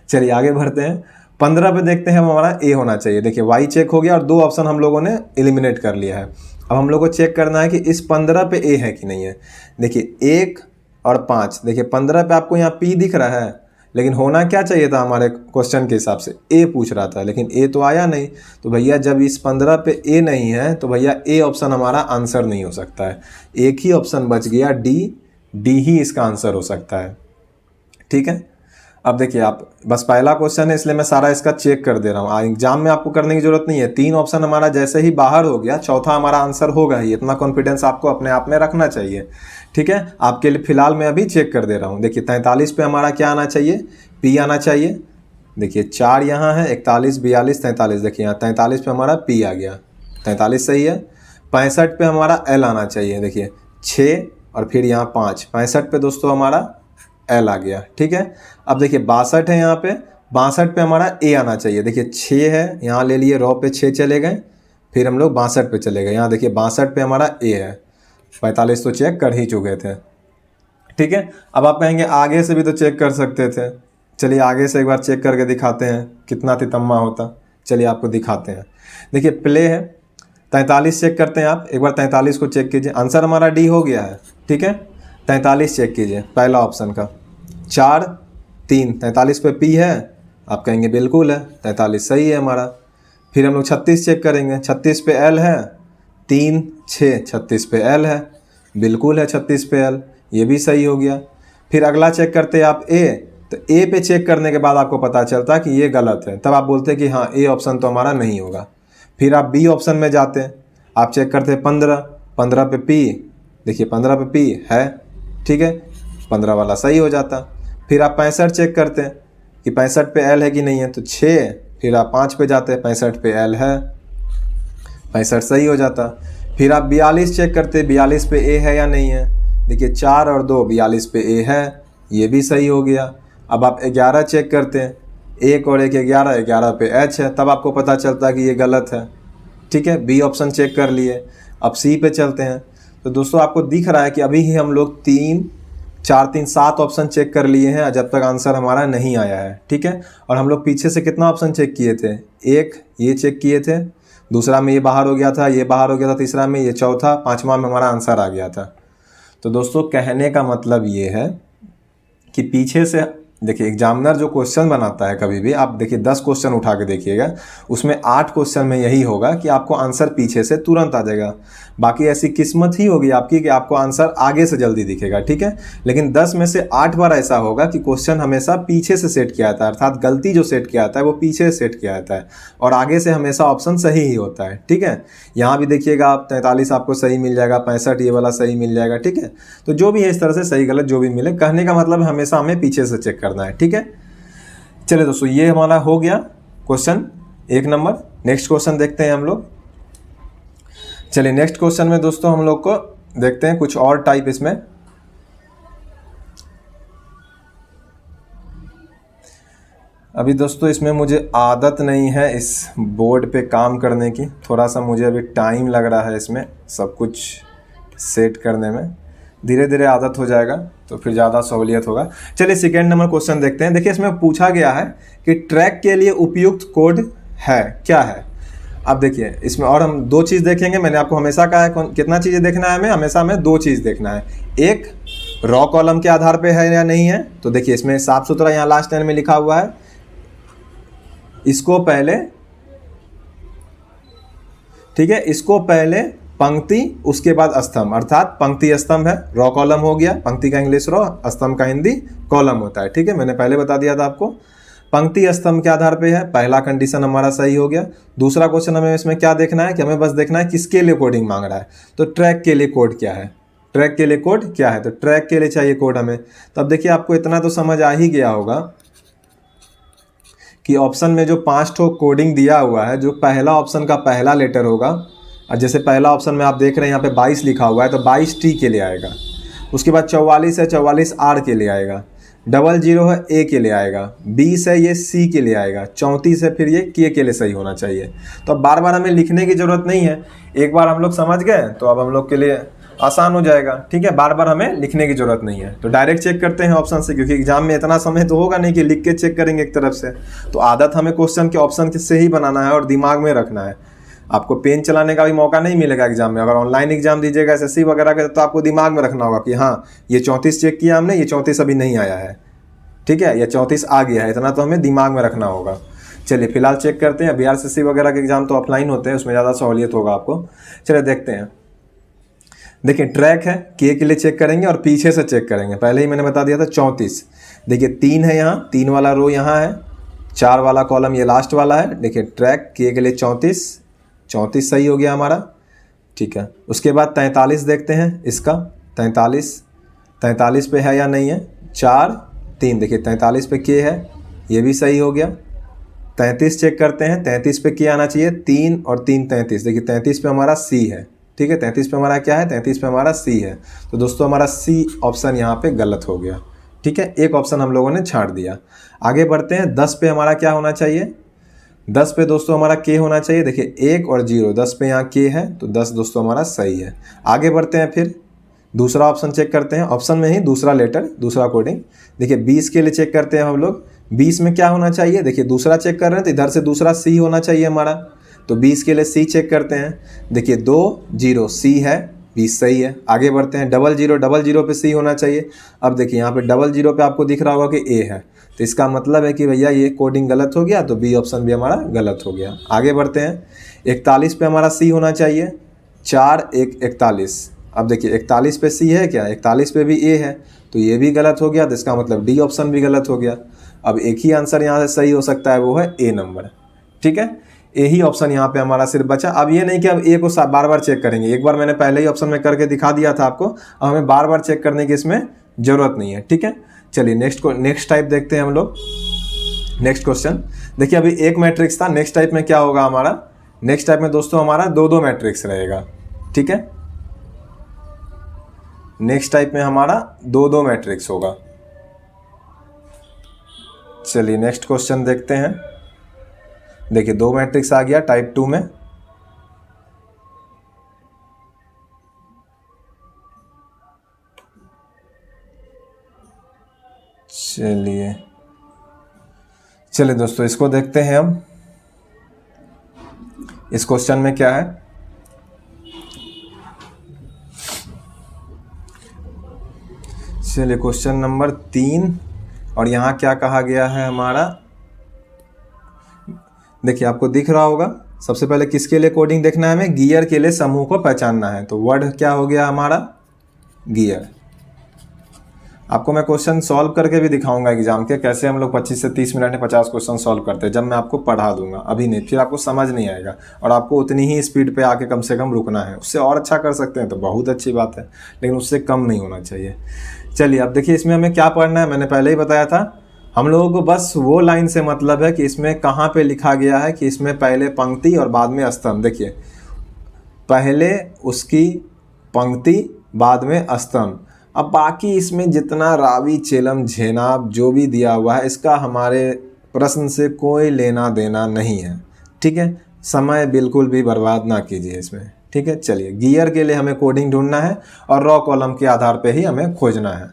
S1: चलिए आगे बढ़ते हैं। 15 पे देखते हैं, हमारा ए होना चाहिए। देखिए वाई चेक हो गया और 2 ऑप्शन हम लोगों ने एलिमिनेट कर लिया है। अब हम लोग को चेक करना है कि इस 15 पे ए है कि नहीं है। देखिए 1 और 5, देखिए 15 पे आपको यहाँ पी दिख रहा है, लेकिन होना क्या चाहिए था हमारे क्वेश्चन के हिसाब से, ए पूछ रहा था, लेकिन ए तो आया नहीं। तो भैया जब इस 15 पे ए नहीं है तो भैया ए ऑप्शन हमारा आंसर नहीं हो सकता है। एक ही ऑप्शन बच गया डी, डी ही इसका आंसर हो सकता है। ठीक है, अब देखिए आप, बस पहला क्वेश्चन है इसलिए मैं सारा इसका चेक कर दे रहा हूँ। एग्जाम में आपको करने की जरूरत नहीं है। 3 ऑप्शन हमारा जैसे ही बाहर हो गया, चौथा हमारा आंसर होगा ही, इतना कॉन्फिडेंस आपको अपने आप में रखना चाहिए। ठीक है, आपके लिए फिलहाल मैं अभी चेक कर दे रहा हूँ। देखिए 43 पे हमारा क्या आना चाहिए, पी आना चाहिए। देखिए 4 यहाँ है, 41, 42, 43। देखिए यहाँ 43 पे हमारा पी आ गया, 43 सही है। 65 पे हमारा एल आना चाहिए। देखिए 6 और फिर यहाँ 5, 65 पे दोस्तों हमारा एल आ गया। ठीक है, अब देखिए 62 है यहाँ पे, 62 पे हमारा ए आना चाहिए। देखिए 6 है, यहाँ ले लिए, रॉ पे 6 चले गए, फिर हम लोग 62 पे चले गए। यहाँ देखिए 62 पे हमारा ए है, 45 तो चेक कर ही चुके थे, ठीक है। अब आप कहेंगे आगे से भी तो चेक कर सकते थे। चलिए आगे से एक बार चेक करके दिखाते हैं कितना तितम्मा होता। चलिए आपको दिखाते हैं। देखिए प्ले है, 43 चेक करते हैं आप, एक बार 43 को चेक कीजिए। आंसर हमारा डी हो गया है, ठीक है। 43 चेक कीजिए पहला ऑप्शन का, 4 3, 43 पे पी है, आप कहेंगे बिल्कुल है, 43 सही है हमारा। फिर हम लोग 36 चेक करेंगे, 36 पे एल है, 3 6, 36 पे एल है, बिल्कुल है 36 पे एल, ये भी सही हो गया। फिर अगला चेक करते हैं आप ए, तो ए पे चेक करने के बाद आपको पता चलता है कि ये गलत है, तब आप बोलते हैं कि हाँ ए ऑप्शन तो हमारा नहीं होगा। फिर आप बी ऑप्शन में जाते हैं, आप चेक करते हैं 15 पे पी, देखिए 15 पे पी है, ठीक है, 15 वाला सही हो जाता। फिर आप 65 चेक करते हैं कि 65 पे एल है कि नहीं है, तो 6, फिर आप 5 पे जाते हैं, 65 पे एल है, 65 सही हो जाता। फिर आप 42 चेक करते हैं, 42 पे ए है या नहीं है, देखिए 4 और 2, 42 पे ए है, ये भी सही हो गया। अब आप 11 चेक करते हैं, 1 और 1 11, 11 पे एच है, तब आपको पता चलता है कि ये गलत है, ठीक है। बी ऑप्शन चेक कर लिए। अब सी पे चलते हैं, तो दोस्तों आपको दिख रहा है कि अभी ही हम लोग 3 4 3 7 ऑप्शन चेक कर लिए हैं जब तक आंसर हमारा नहीं आया है, ठीक है। और हम लोग पीछे से कितना ऑप्शन चेक किए थे, एक ये चेक किए थे, दूसरा में ये बाहर हो गया था, ये बाहर हो गया था, तीसरा में ये, चौथा, पांचवा में हमारा आंसर आ गया था। तो दोस्तों कहने का मतलब ये है कि पीछे से देखिए एग्जामिनर जो क्वेश्चन बनाता है कभी भी, आप देखिए 10 क्वेश्चन उठा के देखिएगा, उसमें 8 क्वेश्चन में यही होगा कि आपको आंसर पीछे से तुरंत आ जाएगा। बाकी ऐसी किस्मत ही होगी आपकी कि आपको आंसर आगे से जल्दी दिखेगा, ठीक है। लेकिन 10 में से 8 बार ऐसा होगा कि क्वेश्चन हमेशा पीछे से सेट किया जाता है, अर्थात गलती जो सेट किया जाता है वो पीछे से सेट किया जाता है और आगे से हमेशा ऑप्शन सही ही होता है, ठीक है। यहाँ भी देखिएगा आप 43 आपको सही मिल जाएगा, 65 ये वाला सही मिल जाएगा, ठीक है। तो जो भी है इस तरह से सही गलत जो भी मिले, कहने का मतलब हमेशा हमें पीछे से चेक करना है, ठीक है। चलिए दोस्तों ये हमारा हो गया क्वेश्चन 1 नंबर। नेक्स्ट क्वेश्चन देखते हैं हम लोग। चलिए नेक्स्ट क्वेश्चन में दोस्तों हम लोग को देखते हैं कुछ और टाइप इसमें। अभी दोस्तों इसमें मुझे आदत नहीं है इस बोर्ड पे काम करने की, थोड़ा सा मुझे अभी टाइम लग रहा है इसमें सब कुछ सेट करने में, धीरे धीरे आदत हो जाएगा तो फिर ज़्यादा सहूलियत होगा। चलिए सेकेंड नंबर क्वेश्चन देखते हैं। देखिए इसमें पूछा गया है कि ट्रैक के लिए उपयुक्त कोड है क्या है। अब देखिए इसमें और हम 2 चीज़ देखेंगे, मैंने आपको हमेशा कहा है कितना चीज़ें देखना है हमें, हमेशा हमें 2 चीज़ देखना है, एक रॉ कॉलम के आधार पे है या नहीं है, तो देखिए इसमें साफ सुथरा यहाँ लास्ट लाइन में लिखा हुआ है, इसको पहले, ठीक है, इसको पहले पंक्ति उसके बाद स्तंभ, अर्थात पंक्ति स्तंभ है, रॉ कॉलम हो गया, पंक्ति का इंग्लिश रॉ, स्तंभ का हिंदी कॉलम होता है, ठीक है, मैंने पहले बता दिया था आपको। पंक्ति स्तंभ के आधार पे है, पहला कंडीशन हमारा सही हो गया। दूसरा क्वेश्चन हमें इसमें क्या देखना है कि हमें बस देखना है किसके लिए कोडिंग मांग रहा है, तो ट्रैक के लिए कोड क्या है, ट्रैक के लिए कोड क्या है, तो ट्रैक के लिए चाहिए कोड हमें। तो अब देखिए आपको इतना तो समझ आ ही गया होगा कि ऑप्शन में जो 5 ठो कोडिंग दिया हुआ है, जो पहला ऑप्शन का पहला लेटर होगा, और जैसे पहला ऑप्शन में आप देख रहे हैं यहाँ पे 22 लिखा हुआ है, तो 22 टी के लिए आएगा। उसके बाद 44 है, 44 आर के लिए आएगा, 00 है ए के लिए आएगा, 20 है ये सी के लिए आएगा, 34 है फिर ये के लिए सही होना चाहिए। तो अब बार बार हमें लिखने की ज़रूरत नहीं है, एक बार हम लोग समझ गए तो अब हम लोग के लिए आसान हो जाएगा, ठीक है, बार बार हमें लिखने की ज़रूरत नहीं है। तो डायरेक्ट चेक करते हैं ऑप्शन से, क्योंकि एग्जाम में इतना समय तो होगा नहीं कि लिख के चेक करेंगे एक तरफ से, तो आदत हमें क्वेश्चन के ऑप्शन से ही बनाना है और दिमाग में रखना है। आपको पेन चलाने का भी मौका नहीं मिलेगा एग्जाम में, अगर ऑनलाइन एग्जाम दीजिएगा एसएससी वगैरह का, तो आपको दिमाग में रखना होगा कि हाँ ये 34 चेक किया हमने, ये 34 अभी नहीं आया है, ठीक है, ये 34 आ गया है, इतना तो हमें दिमाग में रखना होगा। चलिए फिलहाल चेक करते हैं। BRCC वगैरह के एग्जाम तो ऑफलाइन होते हैं, उसमें ज़्यादा सहूलियत होगा आपको। चलिए देखते हैं। देखिए ट्रैक है, के लिए चेक करेंगे और पीछे से चेक करेंगे, पहले ही मैंने बता दिया था 34। देखिए 3 है यहाँ, 3 वाला रो यहाँ है, 4 वाला कॉलम ये लास्ट वाला है। देखिए ट्रैक के लिए 34 सही हो गया हमारा, ठीक है। उसके बाद 43 देखते हैं, इसका 43 पे है या नहीं है, 4 3, देखिए 43 पे के है, ये भी सही हो गया। 33 चेक करते हैं, 33 पे के आना चाहिए, 3 और 3 33, देखिए 33 पे हमारा सी है, ठीक है, 33 पे हमारा क्या है, 33 पे हमारा सी है। तो दोस्तों हमारा सी ऑप्शन यहाँ पे गलत हो गया, ठीक है, एक ऑप्शन हम लोगों ने छांट दिया। आगे बढ़ते हैं, 10 पे हमारा क्या होना चाहिए, 10 पे दोस्तों हमारा के होना चाहिए। देखिए 1 और 0, 10 पे यहाँ के है तो 10 दोस्तों हमारा सही है। आगे बढ़ते हैं, फिर दूसरा ऑप्शन चेक करते हैं। ऑप्शन में ही दूसरा लेटर, दूसरा कोडिंग। देखिए 20 के लिए चेक करते हैं हम लोग। 20 में क्या होना चाहिए, देखिए दूसरा चेक कर रहे हैं तो इधर से दूसरा सी होना चाहिए हमारा, तो 20 के लिए सी चेक करते हैं। देखिए 2 0 सी है, 20 सही है। आगे बढ़ते हैं, 00 पे सी होना चाहिए। अब देखिए यहाँ पे 00 पे आपको दिख रहा होगा कि ए है, तो इसका मतलब है कि भैया ये कोडिंग गलत हो गया, तो बी ऑप्शन भी हमारा गलत हो गया। आगे बढ़ते हैं, 41 पे हमारा सी होना चाहिए, 4 1 41। अब देखिए 41 पे सी है क्या, 41 पे भी ए है, तो ये भी गलत हो गया, तो इसका मतलब डी ऑप्शन भी गलत हो गया। अब एक ही आंसर यहाँ से सही हो सकता है, वो है ए नंबर। ठीक है, ए ही ऑप्शन यहाँ पे हमारा सिर्फ बचा। अब ये नहीं कि अब ए को बार बार चेक करेंगे, एक बार मैंने पहले ही ऑप्शन में करके दिखा दिया था आपको, अब हमें बार बार चेक करने की इसमें जरूरत नहीं है। ठीक है, चलिए नेक्स्ट टाइप देखते हैं हम लोग। नेक्स्ट क्वेश्चन देखिए, अभी एक मैट्रिक्स था, नेक्स्ट टाइप में क्या होगा हमारा, नेक्स्ट टाइप में दोस्तों हमारा 2 मैट्रिक्स रहेगा। ठीक है, नेक्स्ट टाइप में हमारा 2 मैट्रिक्स होगा। चलिए नेक्स्ट क्वेश्चन देखते हैं। देखिए 2 मैट्रिक्स आ गया टाइप 2 में। चलिए दोस्तों इसको देखते हैं हम, इस क्वेश्चन में क्या है। चलिए क्वेश्चन नंबर 3, और यहाँ क्या कहा गया है हमारा, देखिए आपको दिख रहा होगा। सबसे पहले किसके लिए कोडिंग देखना है हमें, गियर के लिए समूह को पहचानना है, तो वर्ड क्या हो गया हमारा, गियर। आपको मैं क्वेश्चन सॉल्व करके भी दिखाऊंगा एग्जाम के, कैसे हम लोग 25 से 30 मिनट में 50 क्वेश्चन सॉल्व करते हैं, जब मैं आपको पढ़ा दूंगा, अभी नहीं, फिर आपको समझ नहीं आएगा और आपको उतनी ही स्पीड पे आके कम से कम रुकना है। उससे और अच्छा कर सकते हैं तो बहुत अच्छी बात है, लेकिन उससे कम नहीं होना चाहिए। चलिए अब देखिए इसमें हमें क्या पढ़ना है, मैंने पहले ही बताया था, हम लोगों को बस वो लाइन से मतलब है कि इसमें कहाँ पे लिखा गया है कि इसमें पहले पंक्ति और बाद में स्तंभ। देखिए पहले उसकी पंक्ति बाद में स्तंभ। अब बाकी इसमें जितना रावी चेलम झेनाब जो भी दिया हुआ है, इसका हमारे प्रश्न से कोई लेना देना नहीं है। ठीक है, समय बिल्कुल भी बर्बाद ना कीजिए इसमें। ठीक है, चलिए गियर के लिए हमें कोडिंग ढूंढना है और रॉ कॉलम के आधार पे ही हमें खोजना है।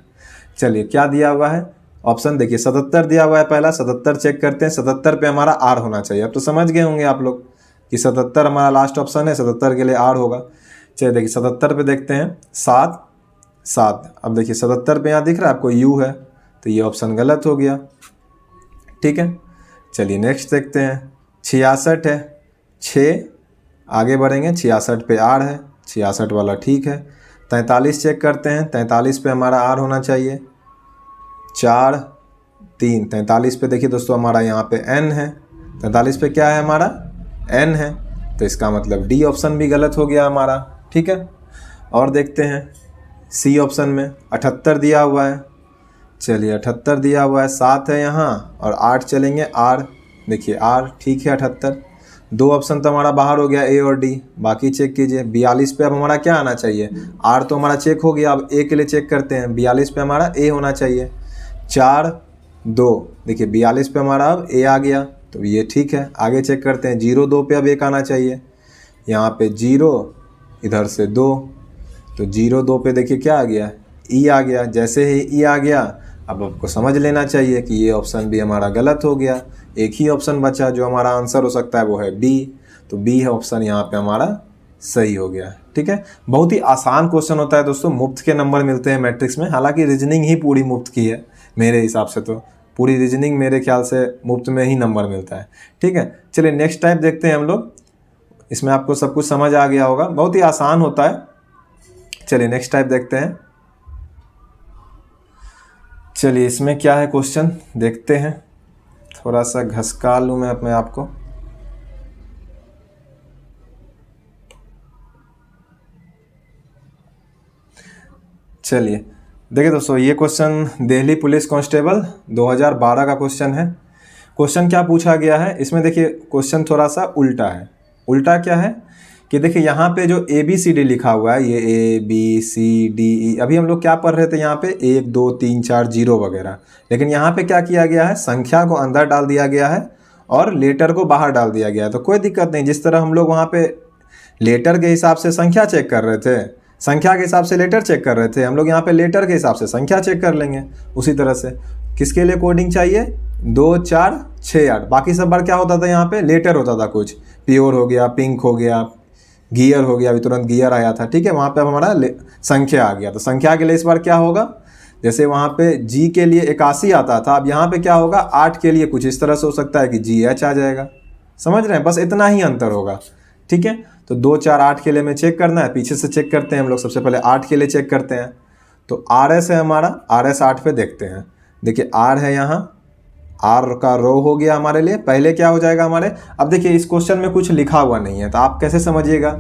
S1: चलिए क्या दिया हुआ है ऑप्शन, देखिए 77 दिया हुआ है, पहला 77 चेक करते हैं। 77 पे हमारा आर होना चाहिए। अब तो समझ गए होंगे आप लोग कि 77 हमारा लास्ट ऑप्शन है, 77 के लिए आर होगा। चलिए देखिए 77 पे देखते हैं, 7 7। अब देखिए 77 पे यहाँ दिख रहा है आपको यू है, तो ये ऑप्शन गलत हो गया। ठीक है, चलिए नेक्स्ट देखते हैं, 66 है, 6 आगे बढ़ेंगे, 66 पे आर है, 66 वाला ठीक है। 43 चेक करते हैं, 43 पे हमारा आर होना चाहिए, 4 3। 43 पे देखिए दोस्तों हमारा यहाँ पे एन है, 43 पे क्या है हमारा एन है, तो इसका मतलब डी ऑप्शन भी गलत हो गया हमारा। ठीक है, और देखते हैं सी ऑप्शन में 78 दिया हुआ है। चलिए 78 दिया हुआ है, 7 है यहाँ और 8 चलेंगे आर। देखिए आर ठीक है 78। 2 ऑप्शन तो हमारा बाहर हो गया ए और डी, बाकी चेक कीजिए। 42 पे अब हमारा क्या आना चाहिए, आर तो हमारा चेक हो गया, अब ए के लिए चेक करते हैं। 42 पे हमारा ए होना चाहिए, 4 2। देखिए 42 पे हमारा अब ए आ गया, तो ये ठीक है। आगे चेक करते हैं, 0 2 पे अब एक आना चाहिए, यहाँ पे 0 इधर से 2, तो 0 2 पे देखिए क्या आ गया, ई आ गया। जैसे ही ई आ गया अब आपको समझ लेना चाहिए कि ये ऑप्शन भी हमारा गलत हो गया। एक ही ऑप्शन बचा जो हमारा आंसर हो सकता है, वो है बी, तो बी है ऑप्शन यहाँ पे हमारा सही हो गया। ठीक है, बहुत ही आसान क्वेश्चन होता है दोस्तों, मुफ्त के नंबर मिलते हैं मैट्रिक्स में। हालांकि रीजनिंग ही पूरी मुफ्त की है मेरे हिसाब से, तो पूरी रीजनिंग मेरे ख्याल से मुफ्त में ही नंबर मिलता है। ठीक है, चलिए नेक्स्ट टाइप देखते हैं हम लोग। इसमें आपको सब कुछ समझ आ गया होगा, बहुत ही आसान होता है। चलिए नेक्स्ट टाइप देखते हैं। चलिए इसमें क्या है क्वेश्चन देखते हैं, थोड़ा सा घसका लूँ मैं अपने आप को। चलिए देखिए दोस्तों, ये क्वेश्चन दिल्ली पुलिस कांस्टेबल 2012 का क्वेश्चन है। क्वेश्चन क्या पूछा गया है इसमें, देखिए क्वेश्चन थोड़ा सा उल्टा है। उल्टा क्या है कि देखिए यहाँ पे जो ABCD लिखा हुआ है, ये ABCDE, अभी हम लोग क्या पढ़ रहे थे यहाँ पे 1 2 3 4 0 वगैरह, लेकिन यहाँ पे क्या किया गया है, संख्या को अंदर डाल दिया गया है और लेटर को बाहर डाल दिया गया, तो कोई दिक्कत नहीं। जिस तरह हम लोग वहाँ पे लेटर के हिसाब से संख्या चेक कर रहे थे, संख्या के हिसाब से लेटर चेक कर रहे थे, हम लोग यहाँ पे लेटर के हिसाब से संख्या चेक कर लेंगे। उसी तरह से किसके लिए कोडिंग चाहिए, 2 4 6 8। बाकी सब बार क्या होता था, यहाँ पे लेटर होता था, कुछ प्योर हो गया, पिंक हो गया, गियर हो गया, अभी तुरंत गियर आया था, ठीक है। वहाँ पे अब हमारा संख्या आ गया, तो संख्या के लिए इस बार क्या होगा, जैसे वहाँ पे जी के लिए 81 आता था, अब यहाँ पे क्या होगा, 8 के लिए कुछ इस तरह से हो सकता है कि GH आ जाएगा। समझ रहे हैं, बस इतना ही अंतर होगा, ठीक है। तो 2 4 8 के लिए हमें चेक करना है, पीछे से चेक करते हैं हम लोग। सबसे पहले 8 के लिए चेक करते हैं, तो RS है हमारा, RS 8 पे देखते हैं। देखिए R है यहाँ, R का रो हो गया हमारे लिए। पहले क्या हो जाएगा हमारे, अब देखिए इस क्वेश्चन में कुछ लिखा हुआ नहीं है, तो आप कैसे समझिएगा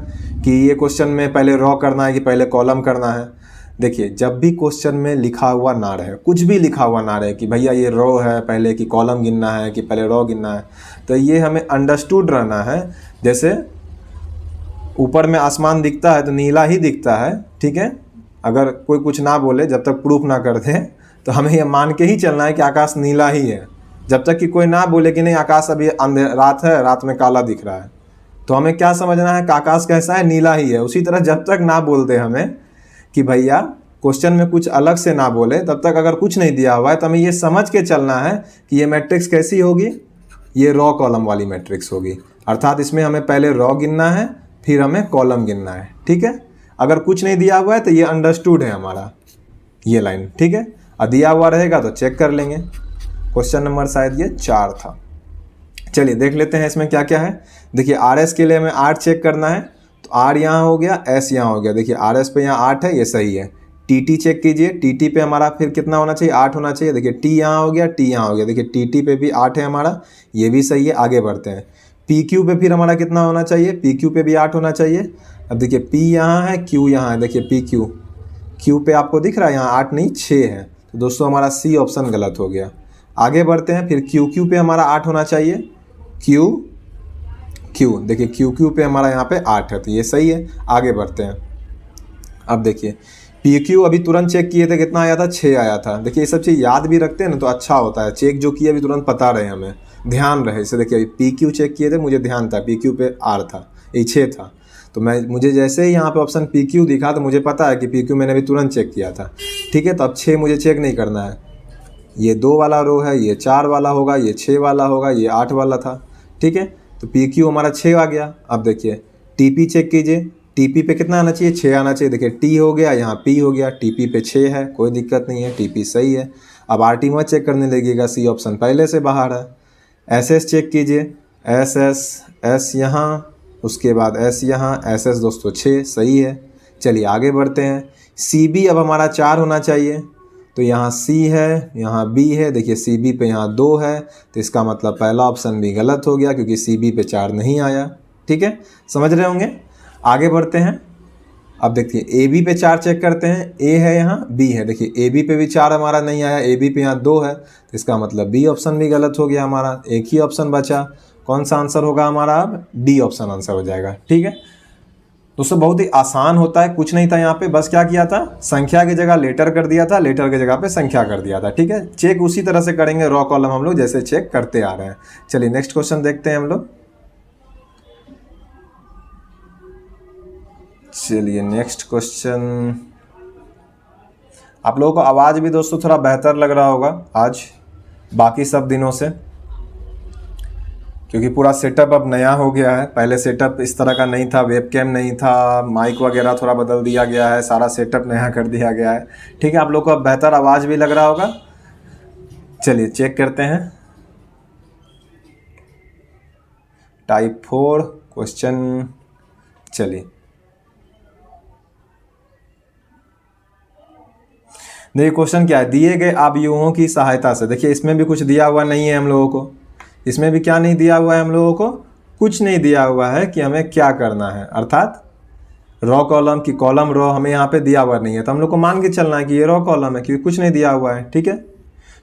S1: कि ये क्वेश्चन में पहले रो करना है कि पहले कॉलम करना है। देखिए जब भी क्वेश्चन में लिखा हुआ ना रहे, कुछ भी लिखा हुआ ना रहे कि भैया ये रो है पहले कि कॉलम गिनना है कि पहले रो गिनना है, तो ये हमें अंडरस्टूड रहना है। जैसे ऊपर में आसमान दिखता है तो नीला ही दिखता है, ठीक है। अगर कोई कुछ ना बोले, जब तक प्रूफ ना कर दे, तो हमें ये मान के ही चलना है कि आकाश नीला ही है। जब तक कि कोई ना बोले कि नहीं आकाश अभी रात है, रात में काला दिख रहा है, तो हमें क्या समझना है कि आकाश कैसा है, नीला ही है। उसी तरह जब तक ना बोल दे हमें कि भैया क्वेश्चन में कुछ अलग से ना बोले, तब तक अगर कुछ नहीं दिया हुआ है तो हमें ये समझ के चलना है कि ये मैट्रिक्स कैसी होगी, ये रॉ कॉलम वाली मैट्रिक्स होगी। अर्थात इसमें हमें पहले रॉ गिनना है, फिर हमें कॉलम गिनना है, ठीक है। अगर कुछ नहीं दिया हुआ है तो ये अंडरस्टूड है हमारा ये लाइन, ठीक है। और दिया हुआ रहेगा तो चेक कर लेंगे। क्वेश्चन नंबर शायद ये 4 था। चलिए देख लेते हैं इसमें क्या क्या है। देखिए RS के लिए हमें 8 चेक करना है, तो R यहाँ हो गया, S यहाँ हो गया। देखिए RS पे यहाँ 8 है, ये सही है। TT चेक कीजिए, TT पे हमारा फिर कितना होना चाहिए, 8 होना चाहिए। देखिए T यहाँ हो गया, T यहाँ हो गया। देखिए TT पे भी 8 है हमारा, ये भी सही है। आगे बढ़ते हैं, PQ पे फिर हमारा कितना होना चाहिए, PQ पे भी 8 होना चाहिए। अब देखिए P यहाँ है, Q यहाँ है। देखिए PQ, Q पे आपको दिख रहा है यहाँ 8 नहीं 6 है, तो दोस्तों हमारा C ऑप्शन गलत हो गया। आगे बढ़ते हैं, फिर QQ पे हमारा 8 होना चाहिए। Q देखिए QQ पे हमारा यहाँ पे 8 है, तो ये सही है। आगे बढ़ते हैं, अब देखिए PQ अभी तुरंत चेक किए थे, कितना आया था, 6 आया था। देखिए ये सब चीज़ याद भी रखते हैं ना तो अच्छा होता है, चेक जो किए अभी तुरंत पता रहे, हमें ध्यान रहे। जैसे देखिए अभी PQ चेक किए थे, मुझे ध्यान था PQ पे R था, ये 6 था, तो मुझे जैसे ही यहाँ पे ऑप्शन PQ दिखा तो मुझे पता है कि PQ मैंने अभी तुरंत चेक किया था, ठीक है। तो अब 6 मुझे चेक नहीं करना है, ये 2 वाला रो है, ये 4 वाला होगा, ये 6 वाला होगा, ये 8 वाला था, ठीक है। तो PQ हमारा 6 आ गया। अब देखिए TP चेक कीजिए, TP पे कितना आना चाहिए, 6 आना चाहिए। देखिए T हो गया, यहाँ P हो गया, TP पे 6 है, कोई दिक्कत नहीं है, TP सही है। अब RT मत चेक करने लगेगा, C ऑप्शन पहले से बाहर है। SS चेक कीजिए, S यहाँ, उसके बाद S यहाँ, SS दोस्तों 6 सही है। चलिए आगे बढ़ते हैं, CB अब हमारा 4 होना चाहिए, तो यहाँ C है, यहाँ B है। देखिए CB पे यहाँ 2 है, तो इसका मतलब पहला ऑप्शन भी गलत हो गया क्योंकि CB पे 4 नहीं आया, ठीक है, समझ रहे होंगे। आगे बढ़ते हैं, अब देखिए AB पे 4 चेक करते हैं, A है यहाँ, B है। देखिए AB पे भी 4 हमारा नहीं आया, AB पे यहाँ 2 है, तो इसका मतलब B ऑप्शन भी गलत हो गया हमारा। एक ही ऑप्शन बचा, कौन सा आंसर होगा हमारा, अब D ऑप्शन आंसर हो जाएगा, ठीक है। दोस्तों बहुत ही आसान होता है, कुछ नहीं था यहाँ पे, बस क्या किया था, संख्या की जगह लेटर कर दिया था, लेटर की जगह पे संख्या कर दिया था, ठीक है। चेक उसी तरह से करेंगे रॉ कॉलम हम लोग जैसे चेक करते आ रहे हैं। चलिए नेक्स्ट क्वेश्चन देखते हैं हम लोग। चलिए नेक्स्ट क्वेश्चन, आप लोगों को आवाज़ भी दोस्तों थोड़ा बेहतर लग रहा होगा आज बाकी सब दिनों से, क्योंकि पूरा सेटअप अब नया हो गया है। पहले सेटअप इस तरह का नहीं था, वेबकैम नहीं था, माइक वगैरह थोड़ा बदल दिया गया है, सारा सेटअप नया कर दिया गया है, ठीक है। आप लोग को अब बेहतर आवाज़ भी लग रहा होगा। चलिए चेक करते हैं, टाइप 4 क्वेश्चन। चलिए देखिए क्वेश्चन क्या है, दिए गए अवयवों की सहायता से। देखिए इसमें भी कुछ दिया हुआ नहीं है हम लोगों को, इसमें भी क्या नहीं दिया हुआ है हम लोगों को, कुछ नहीं दिया हुआ है कि हमें क्या करना है। अर्थात रॉ कॉलम की कॉलम रो हमें यहाँ पे दिया हुआ नहीं है, तो हम लोग को मान के चलना है कि ये रॉ कॉलम है, क्योंकि कुछ नहीं दिया हुआ है, ठीक है।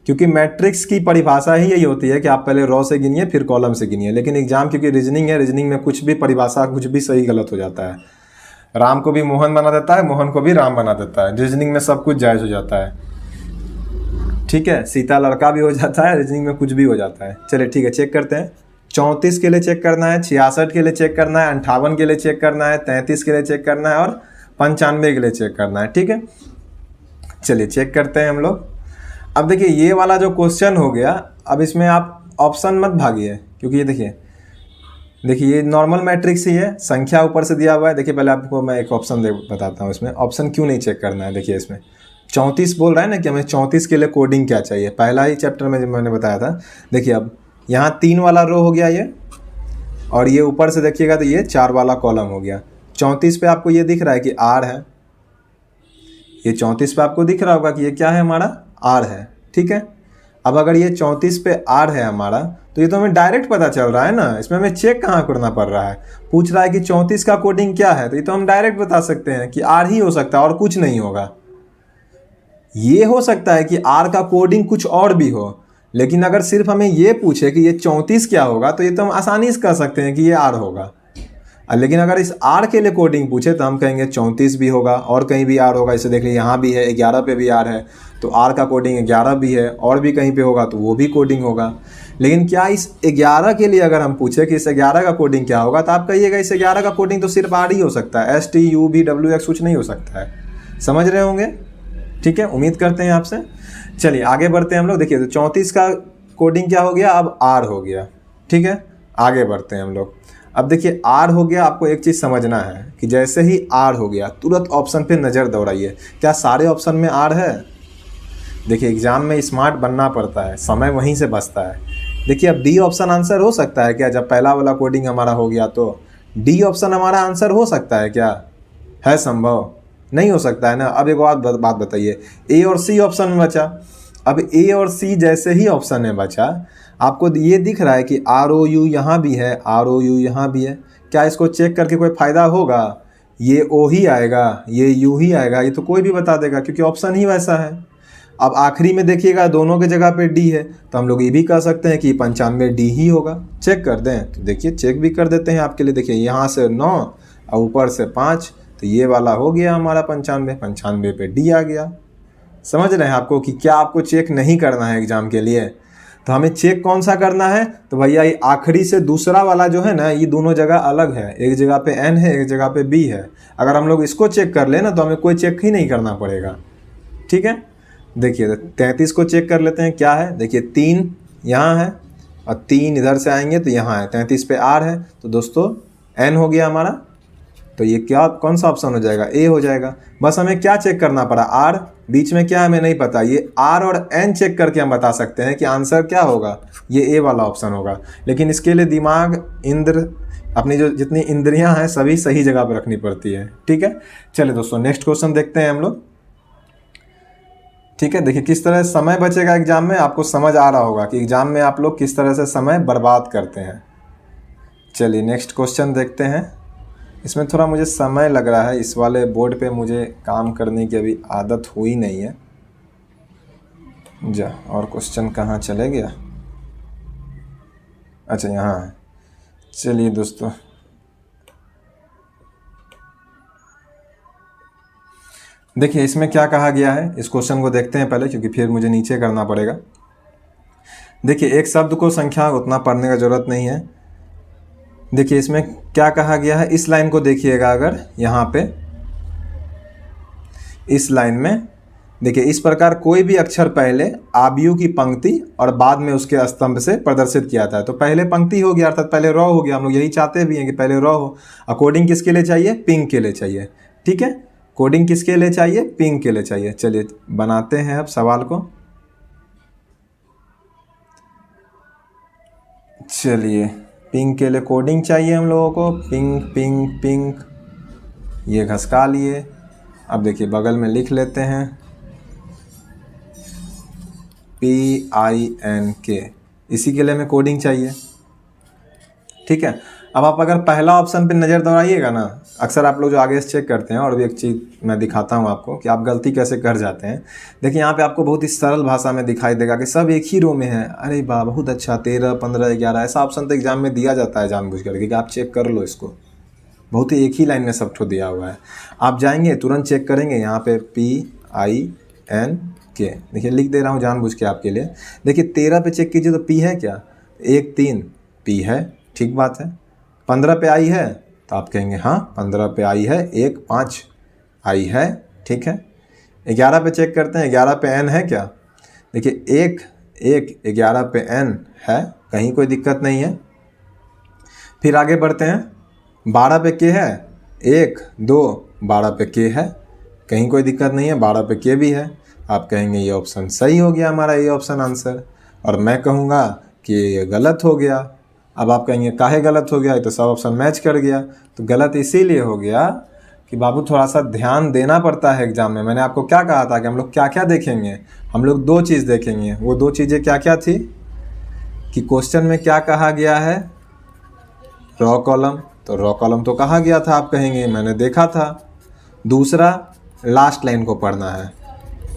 S1: क्योंकि मैट्रिक्स की परिभाषा ही यही होती है कि आप पहले रॉ से गिनिए फिर कॉलम से गिनिए। लेकिन एग्जाम क्योंकि रीजनिंग है, रीजनिंग में कुछ भी परिभाषा कुछ भी सही गलत हो जाता है। राम को भी मोहन बना देता है, मोहन को भी राम बना देता है। रीजनिंग में सब कुछ जायज़ हो जाता है, ठीक है। सीता लड़का भी हो जाता है, रीजनिंग में कुछ भी हो जाता है। चलिए ठीक है, चेक करते हैं। 34 के लिए चेक करना है, 66 के लिए चेक करना है, 58 के लिए चेक करना है, 33 के लिए चेक करना है और 95 के लिए चेक करना है। ठीक है, चलिए चेक करते हैं हम लोग। अब देखिए ये वाला जो क्वेश्चन हो गया, अब इसमें आप ऑप्शन मत भागिए, क्योंकि ये देखिए ये नॉर्मल मैट्रिक्स ही है, संख्या ऊपर से दिया हुआ है। देखिए पहले आपको मैं एक ऑप्शन बताता हूँ इसमें ऑप्शन क्यों नहीं चेक करना है। देखिए इसमें 34 बोल रहा है ना कि हमें 34 के लिए कोडिंग क्या चाहिए, पहला ही चैप्टर में जब मैंने बताया था। देखिए अब यहाँ 3 वाला रो हो गया ये, और ये ऊपर से देखिएगा तो ये 4 वाला कॉलम हो गया। 34 पे आपको ये दिख रहा है कि R है, ये 34 पे आपको दिख रहा होगा कि ये क्या है हमारा R है। ठीक है, अब अगर ये 34 पे R है हमारा, तो ये तो हमें डायरेक्ट पता चल रहा है ना, इसमें हमें चेक कहाँ करना पड़ रहा है। पूछ रहा है कि 34 का कोडिंग क्या है, तो ये तो हम डायरेक्ट बता सकते हैं कि R ही हो सकता है और कुछ नहीं होगा। ये हो सकता है कि R का कोडिंग कुछ और भी हो, लेकिन अगर सिर्फ हमें ये पूछे कि ये 34 क्या होगा, तो ये तो हम आसानी से कर सकते हैं कि ये R होगा। लेकिन अगर इस R के लिए कोडिंग पूछे तो हम कहेंगे 34 भी होगा और कहीं भी R होगा। इसे देख लीजिए यहाँ भी है, 11 पे भी R है, तो R का कोडिंग 11 भी है, और भी कहीं पे होगा तो वो भी कोडिंग होगा। लेकिन क्या इस 11 के लिए अगर हम पूछे कि इस 11 का कोडिंग क्या होगा, तो आप कहिएगा इस 11 का कोडिंग तो सिर्फ R ही हो सकता है, STUVWX कुछ नहीं हो सकता है। समझ रहे होंगे? ठीक है, उम्मीद करते हैं आपसे। चलिए आगे बढ़ते हैं हम लोग। देखिए तो 34 का कोडिंग क्या हो गया, अब R हो गया। ठीक है, आगे बढ़ते हैं हम लोग। अब देखिए R हो गया, आपको एक चीज़ समझना है कि जैसे ही R हो गया तुरंत ऑप्शन पे नज़र दौड़ाइए, क्या सारे ऑप्शन में R है। देखिए एग्जाम में स्मार्ट बनना पड़ता है, समय वहीं से बचता है। देखिए अब D ऑप्शन आंसर हो सकता है क्या, जब पहला वाला कोडिंग हमारा हो गया तो D ऑप्शन हमारा आंसर हो सकता है क्या, है संभव? नहीं हो सकता है ना। अब एक और बात बताइए, A और C ऑप्शन में बचा। अब A और C जैसे ही ऑप्शन में बचा, आपको ये दिख रहा है कि ROU यहाँ भी है, ROU यहाँ भी है, क्या इसको चेक करके कोई फ़ायदा होगा? ये O ही आएगा, ये U ही आएगा, ये तो कोई भी बता देगा क्योंकि ऑप्शन ही वैसा है। अब आखिरी में देखिएगा दोनों के जगह पे D है, तो हम लोग ये भी कह सकते हैं कि 95 D ही होगा। चेक कर दें तो देखिए चेक भी कर देते हैं आपके लिए। देखिए यहाँ से 9 और ऊपर से 5, तो ये वाला हो गया हमारा 95 पे D आ गया। समझ रहे हैं आपको कि क्या आपको चेक नहीं करना है एग्जाम के लिए। तो हमें चेक कौन सा करना है, तो भैया ये आखिरी से दूसरा वाला जो है ना, ये दोनों जगह अलग है, एक जगह पे N है, एक जगह पे B है। अगर हम लोग इसको चेक कर ले ना, तो हमें कोई चेक ही नहीं करना पड़ेगा। ठीक है, देखिए 33 को चेक कर लेते हैं क्या है। देखिए 3 यहाँ है और 3 इधर से आएंगे तो यहाँ है, 33 पे R है, तो दोस्तों N हो गया हमारा। तो ये क्या कौन सा ऑप्शन हो जाएगा, A हो जाएगा। बस हमें क्या चेक करना पड़ा, R, बीच में क्या हमें नहीं पता, ये R और N चेक करके हम बता सकते हैं कि आंसर क्या होगा, ये A वाला ऑप्शन होगा। लेकिन इसके लिए दिमाग, इंद्र, अपनी जो जितनी इंद्रियां हैं सभी सही जगह पर रखनी पड़ती है। ठीक है, चलिए दोस्तों नेक्स्ट क्वेश्चन देखते हैं हम लोग। ठीक है, देखिए किस तरह समय बचेगा एग्जाम में, आपको समझ आ रहा होगा कि एग्जाम में आप लोग किस तरह से समय बर्बाद करते हैं। चलिए नेक्स्ट क्वेश्चन देखते हैं। इसमें थोड़ा मुझे समय लग रहा है, इस वाले बोर्ड पे मुझे काम करने की अभी आदत हुई नहीं है। जा, और क्वेश्चन कहाँ चले गया, अच्छा यहाँ है। चलिए दोस्तों देखिए इसमें क्या कहा गया है, इस क्वेश्चन को देखते हैं पहले, क्योंकि फिर मुझे नीचे करना पड़ेगा। देखिए एक शब्द को संख्या उतना पढ़ने का ज़रूरत नहीं है। देखिए इसमें क्या कहा गया है, इस लाइन को देखिएगा, अगर यहाँ पे इस लाइन में देखिए इस प्रकार कोई भी अक्षर पहले आव्यूह की पंक्ति और बाद में उसके स्तंभ से प्रदर्शित किया जाता है। तो पहले पंक्ति हो गया, अर्थात पहले रॉ हो गया। हम लोग यही चाहते भी हैं कि पहले रॉ हो। कोडिंग किसके लिए चाहिए, पिंग के लिए चाहिए। ठीक है, कोडिंग किसके लिए चाहिए, पिंग के लिए चाहिए। चलिए बनाते हैं अब सवाल को। चलिए पिंग के लिए कोडिंग चाहिए हम लोगों को, पिंग पिंग पिंग, ये घसका लिए। अब देखिए बगल में लिख लेते हैं PINK, इसी के लिए हमें कोडिंग चाहिए। ठीक है, अब आप अगर पहला ऑप्शन पे नज़र दौड़ाइएगा ना, अक्सर आप लोग जो आगे से चेक करते हैं, और भी एक चीज़ मैं दिखाता हूँ आपको कि आप गलती कैसे कर जाते हैं। देखिए यहाँ पे आपको बहुत ही सरल भाषा में दिखाई देगा कि सब एक ही रो में है। अरे वाह बहुत अच्छा, 13, 15, 11 ऐसा ऑप्शन तो एग्जाम में दिया जाता है जानबूझ करके कि आप चेक कर लो इसको। बहुत ही एक ही लाइन में सब ठो दिया हुआ है। आप जाएंगे तुरंत चेक करेंगे, यहाँ पे PINK, देखिए लिख दे रहा हूँ जानबूझ के आपके लिए। देखिए 13 पे चेक कीजिए तो P है क्या, 1 3, P है, ठीक बात है। 15 पे I है तो आप कहेंगे हाँ 15 पे I है, 1 5 I है, ठीक है। 11 पे चेक करते हैं, 11 पे N है क्या? देखिए 1 1 11 पे N है, कहीं कोई दिक्कत नहीं है। फिर आगे बढ़ते हैं, 12 पे K है, 1 2 12 पे K है, कहीं कोई दिक्कत नहीं है, 12 पे K भी है। आप कहेंगे ये ऑप्शन सही हो गया हमारा, ये ऑप्शन आंसर। और मैं कहूँगा कि ये गलत हो गया। अब आप कहेंगे काहे गलत हो गया, ये तो सब ऑप्शन मैच कर गया। तो गलत इसीलिए हो गया कि बाबू थोड़ा सा ध्यान देना पड़ता है एग्जाम में। मैंने आपको क्या कहा था कि हम लोग क्या क्या देखेंगे, हम लोग 2 चीज़ देखेंगे। वो 2 चीज़ें क्या क्या थी कि क्वेश्चन में क्या कहा गया है, रॉ कॉलम, तो रॉ कॉलम तो कहा गया था, आप कहेंगे मैंने देखा था। दूसरा लास्ट लाइन को पढ़ना है,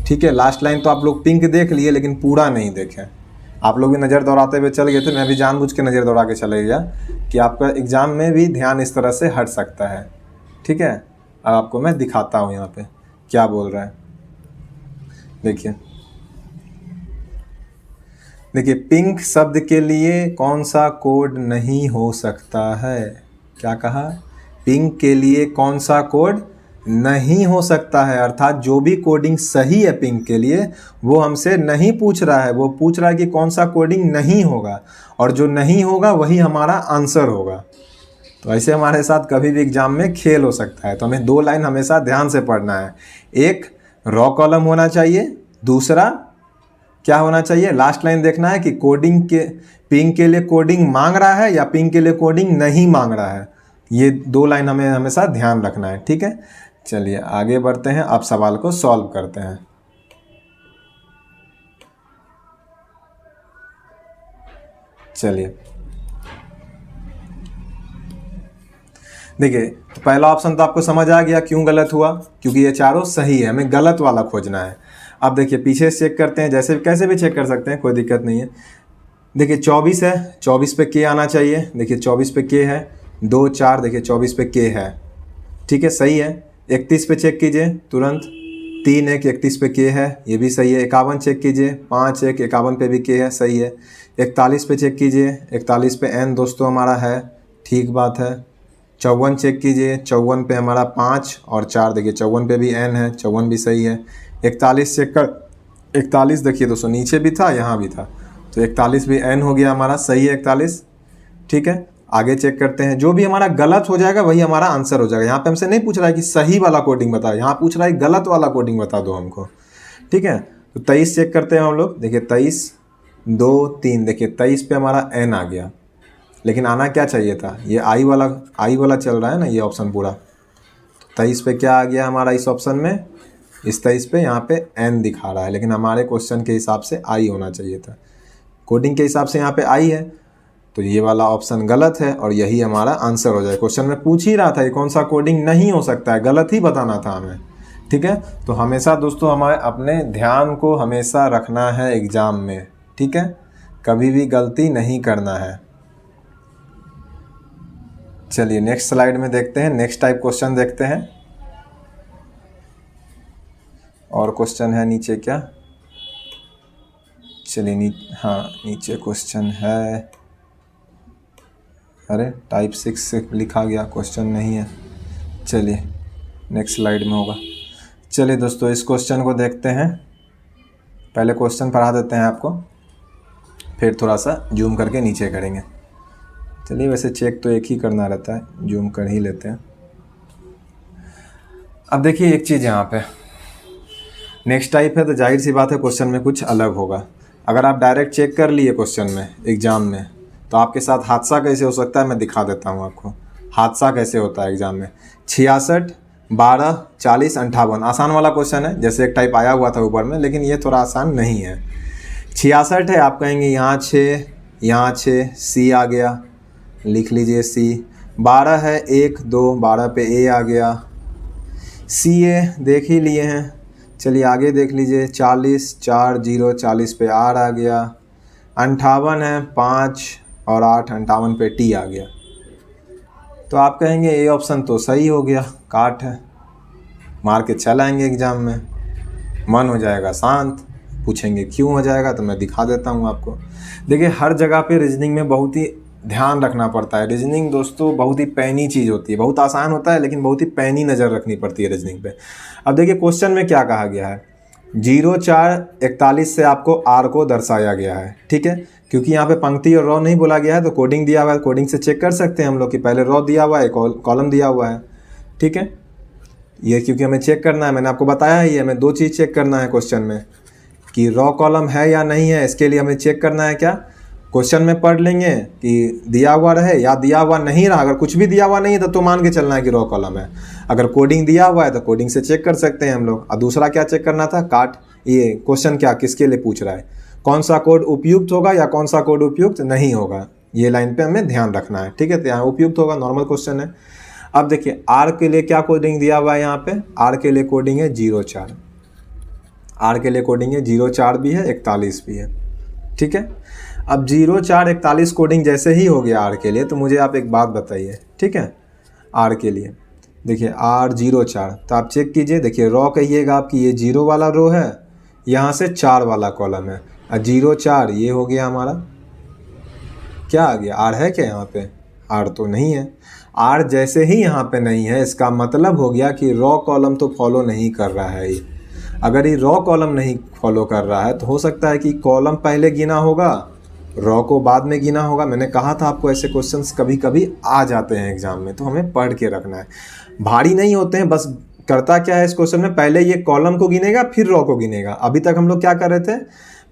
S1: ठीक है। लास्ट लाइन तो आप लोग पिंक देख लिए लेकिन पूरा नहीं देखे। आप लोग भी नज़र दौड़ाते हुए चल गए थे, मैं भी जानबूझ के नज़र दौड़ा के चले गया कि आपका एग्ज़ाम में भी ध्यान इस तरह से हट सकता है, ठीक है। अब आपको मैं दिखाता हूँ यहाँ पे क्या बोल रहा है। देखिए देखिए, पिंक शब्द के लिए कौन सा कोड नहीं हो सकता है? क्या कहा? पिंक के लिए कौन सा कोड नहीं हो सकता है, अर्थात जो भी कोडिंग सही है पिंक के लिए वो हमसे नहीं पूछ रहा है, वो पूछ रहा है कि कौन सा कोडिंग नहीं होगा, और जो नहीं होगा वही हमारा आंसर होगा। तो ऐसे हमारे साथ कभी भी एग्जाम में खेल हो सकता है। तो हमें 2 लाइन हमेशा ध्यान से पढ़ना है। एक रॉ कॉलम होना चाहिए, दूसरा क्या होना चाहिए, लास्ट लाइन देखना है कि कोडिंग के पिंक के लिए कोडिंग मांग रहा है या पिंक के लिए कोडिंग नहीं मांग रहा है। ये 2 लाइन हमें हमेशा ध्यान रखना है, ठीक है। चलिए आगे बढ़ते हैं, अब सवाल को सॉल्व करते हैं। चलिए देखिए, तो पहला ऑप्शन तो आपको समझ आ गया क्यों गलत हुआ, क्योंकि ये चारों सही है, हमें गलत वाला खोजना है। अब देखिए पीछे से चेक करते हैं, जैसे कैसे भी चेक कर सकते हैं, कोई दिक्कत नहीं है। देखिए 24 है, 24 पे K आना चाहिए। देखिए 24 पे K है, 2 4, देखिए 24 पे K है, ठीक है, सही है। 31 पे चेक कीजिए तुरंत, 3 1 31 पे K है, ये भी सही है। 51 चेक कीजिए, 5 1 51 पे भी K है, सही है। 41 पे चेक कीजिए, 41 पे N दोस्तों हमारा है, ठीक बात है। 54 चेक कीजिए, 54 पे हमारा 5 और 4, देखिए 54 पे भी N है, 54 भी सही है। 41 चेक कर, 41 देखिए दोस्तों नीचे भी था यहाँ भी था, तो 41 भी N हो गया हमारा, सही है 41, ठीक है। आगे चेक करते हैं, जो भी हमारा गलत हो जाएगा वही हमारा आंसर हो जाएगा। यहाँ पे हमसे नहीं पूछ रहा है कि सही वाला कोडिंग बताओ, यहाँ पूछ रहा है गलत वाला कोडिंग बता दो हमको, ठीक है। तो 23 चेक करते हैं हम लोग, देखिए 23 2 3, देखिए 23 पे हमारा N आ गया, लेकिन आना क्या चाहिए था, ये आई वाला चल रहा है ना ये ऑप्शन पूरा। तो 23 पे क्या आ गया हमारा इस ऑप्शन में, इस 23 पे यहाँ पे N दिखा रहा है, लेकिन हमारे क्वेश्चन के हिसाब से आई होना चाहिए था, कोडिंग के हिसाब से यहाँ पे आई है, तो ये वाला ऑप्शन गलत है और यही हमारा आंसर हो जाए। क्वेश्चन में पूछ ही रहा था ये कौन सा कोडिंग नहीं हो सकता है, गलत ही बताना था हमें, ठीक है। तो हमेशा दोस्तों हमारे अपने ध्यान को हमेशा रखना है एग्ज़ाम में, ठीक है, कभी भी गलती नहीं करना है। चलिए नेक्स्ट स्लाइड में देखते हैं, नेक्स्ट टाइप क्वेश्चन देखते हैं। और क्वेश्चन है नीचे क्या, चलिए हाँ नीचे क्वेश्चन है, अरे टाइप 6 से लिखा गया, क्वेश्चन नहीं है। चलिए नेक्स्ट स्लाइड में होगा। चलिए दोस्तों इस क्वेश्चन को देखते हैं, पहले क्वेश्चन पढ़ा देते हैं आपको, फिर थोड़ा सा जूम करके नीचे करेंगे। चलिए वैसे चेक तो एक ही करना रहता है, जूम कर ही लेते हैं। अब देखिए एक चीज़ यहाँ पे नेक्स्ट टाइप है, तो जाहिर सी बात है क्वेश्चन में कुछ अलग होगा। अगर आप डायरेक्ट चेक कर लिए क्वेश्चन में एग्ज़ाम में, तो आपके साथ हादसा कैसे हो सकता है मैं दिखा देता हूँ आपको, हादसा कैसे होता है एग्ज़ाम में। 66 12 40 58, आसान वाला क्वेश्चन है, जैसे एक टाइप आया हुआ था ऊपर में, लेकिन ये थोड़ा आसान नहीं है। 66 है, आप कहेंगे यहाँ 6 यहाँ 6, C आ गया, लिख लीजिए C। 12 है 1 2, 12 पे A आ गया, CA देख ही लिए हैं। चलिए आगे देख लीजिए, 40 4 0, 40 पे R आ गया। 58 है 5 और 8, 58 पे T आ गया। तो आप कहेंगे ये ऑप्शन तो सही हो गया, काट है, मार के चल आएंगे एग्ज़ाम में, मन हो जाएगा शांत। पूछेंगे क्यों हो जाएगा, तो मैं दिखा देता हूँ आपको। देखिए हर जगह पे रीजनिंग में बहुत ही ध्यान रखना पड़ता है। रीजनिंग दोस्तों बहुत ही पैनी चीज़ होती है, बहुत आसान होता है लेकिन बहुत ही पैनी नज़र रखनी पड़ती है रीजनिंग पे। अब देखिए क्वेश्चन में क्या कहा गया है, 0441 से आपको आर को दर्शाया गया है, ठीक है। क्योंकि यहाँ पे पंक्ति और रॉ नहीं बोला गया है तो कोडिंग दिया हुआ है, कोडिंग से चेक कर सकते हैं हम लोग कि पहले रॉ दिया हुआ है, कॉलम दिया हुआ है, ठीक है। ये क्योंकि हमें चेक करना है, मैंने आपको बताया ही है, हमें दो चीज़ चेक करना है क्वेश्चन में कि रॉ कॉलम है या नहीं है। इसके लिए हमें चेक करना है क्या, क्वेश्चन में पढ़ लेंगे कि दिया हुआ रहे या दिया हुआ नहीं रहा। अगर कुछ भी दिया हुआ नहीं है तो मान के चलना है कि रॉ कॉलम है। अगर कोडिंग दिया हुआ है तो कोडिंग से चेक कर सकते हैं हम लोग। और दूसरा क्या चेक करना था, ये क्वेश्चन क्या किसके लिए पूछ रहा है, कौन सा कोड उपयुक्त होगा या कौन सा कोड उपयुक्त नहीं होगा, ये लाइन पे हमें ध्यान रखना है, ठीक है। तो यहाँ उपयुक्त होगा, नॉर्मल क्वेश्चन है। अब देखिए आर के लिए क्या कोडिंग दिया हुआ है, यहाँ पे आर के लिए कोडिंग है 04, आर के लिए कोडिंग है 04 भी है 41 भी है, ठीक है। अब 0441 कोडिंग जैसे ही हो गया आर के लिए, तो मुझे आप एक बात बताइए, ठीक है। आर के लिए देखिए R04, तो आप चेक कीजिए, देखिए रॉ कहिएगा आपकी ये 0 वाला रो है, यहाँ से 4 वाला कॉलम है, और 04 ये हो गया हमारा, क्या आ गया, आर है क्या यहाँ पे, आर तो नहीं है। आर जैसे ही यहाँ पे नहीं है, इसका मतलब हो गया कि रॉ कॉलम तो फॉलो नहीं कर रहा है ये। अगर ये रॉ कॉलम नहीं फॉलो कर रहा है तो हो सकता है कि कॉलम पहले गिना होगा, रॉ को बाद में गिना होगा। मैंने कहा था आपको ऐसे क्वेश्चंस कभी कभी आ जाते हैं एग्जाम में, तो हमें पढ़ के रखना है, भारी नहीं होते हैं। बस करता क्या है इस क्वेश्चन में, पहले ये कॉलम को गिनेगा फिर रॉ को गिनेगा। अभी तक हम लोग क्या कर रहे थे,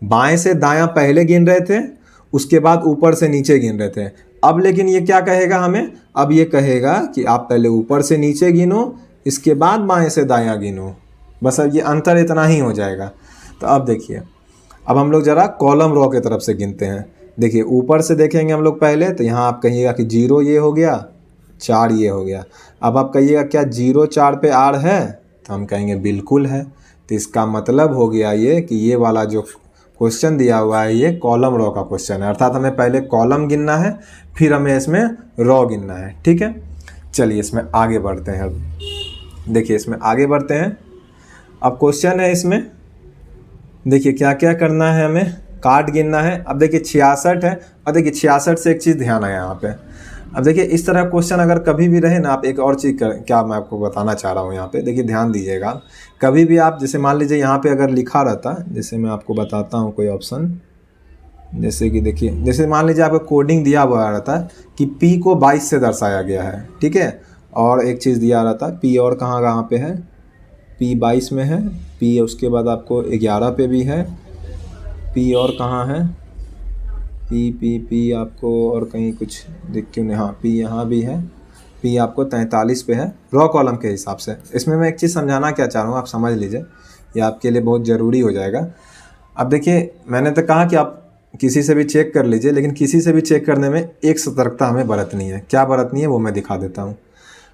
S1: बाएं से दायां पहले गिन रहे थे, उसके बाद ऊपर से नीचे गिन रहे थे। अब लेकिन ये क्या कहेगा हमें, अब ये कहेगा कि आप पहले ऊपर से नीचे गिनो, इसके बाद बाएं से दायां गिनो। बस अब ये अंतर इतना ही हो जाएगा। तो अब देखिए, अब हम लोग ज़रा कॉलम रॉ की तरफ से गिनते हैं। देखिए ऊपर से देखेंगे हम लोग पहले, तो यहाँ आप कहिएगा कि 0 ये हो गया, 4 ये हो गया। अब आप कहिएगा क्या 04 पे आर है, तो हम कहेंगे बिल्कुल है। तो इसका मतलब हो गया ये कि ये वाला जो क्वेश्चन दिया हुआ है ये कॉलम रॉ का क्वेश्चन है, अर्थात हमें पहले कॉलम गिनना है फिर हमें इसमें रॉ गिनना है, ठीक है। चलिए इसमें आगे बढ़ते हैं। अब देखिए इसमें आगे बढ़ते हैं। अब क्वेश्चन है इसमें, देखिए क्या क्या करना है, हमें कार्ड गिनना है। अब देखिए 66 है, और देखिए 66 से एक चीज़ ध्यान आया यहाँ पे। अब देखिए इस तरह क्वेश्चन अगर कभी भी रहे ना, आप एक और चीज़ क्या मैं आपको बताना चाह रहा हूँ यहाँ पे, देखिए ध्यान दीजिएगा। कभी भी आप जैसे मान लीजिए यहाँ पे अगर लिखा रहता, जैसे मैं आपको बताता हूँ कोई ऑप्शन, जैसे कि देखिए, जैसे मान लीजिए आपको कोडिंग दिया हुआ रहता है कि P को 22 से दर्शाया गया है, ठीक है। और एक चीज़ दिया रहता है P और कहाँ कहाँ पे है, P 22 में है, P उसके बाद आपको 11 पे भी है, P और कहाँ है, P आपको और कहीं कुछ दिख क्यों नहीं, हाँ P यहाँ भी है, P आपको 43 पे है रॉ कॉलम के हिसाब से। इसमें मैं एक चीज़ समझाना क्या चाह रहा हूँ, आप समझ लीजिए, ये आपके लिए बहुत ज़रूरी हो जाएगा। अब देखिए मैंने तो कहा कि आप किसी से भी चेक कर लीजिए, लेकिन किसी से भी चेक करने में एक सतर्कता हमें बरतनी है। क्या बरतनी है वो मैं दिखा देता हूँ।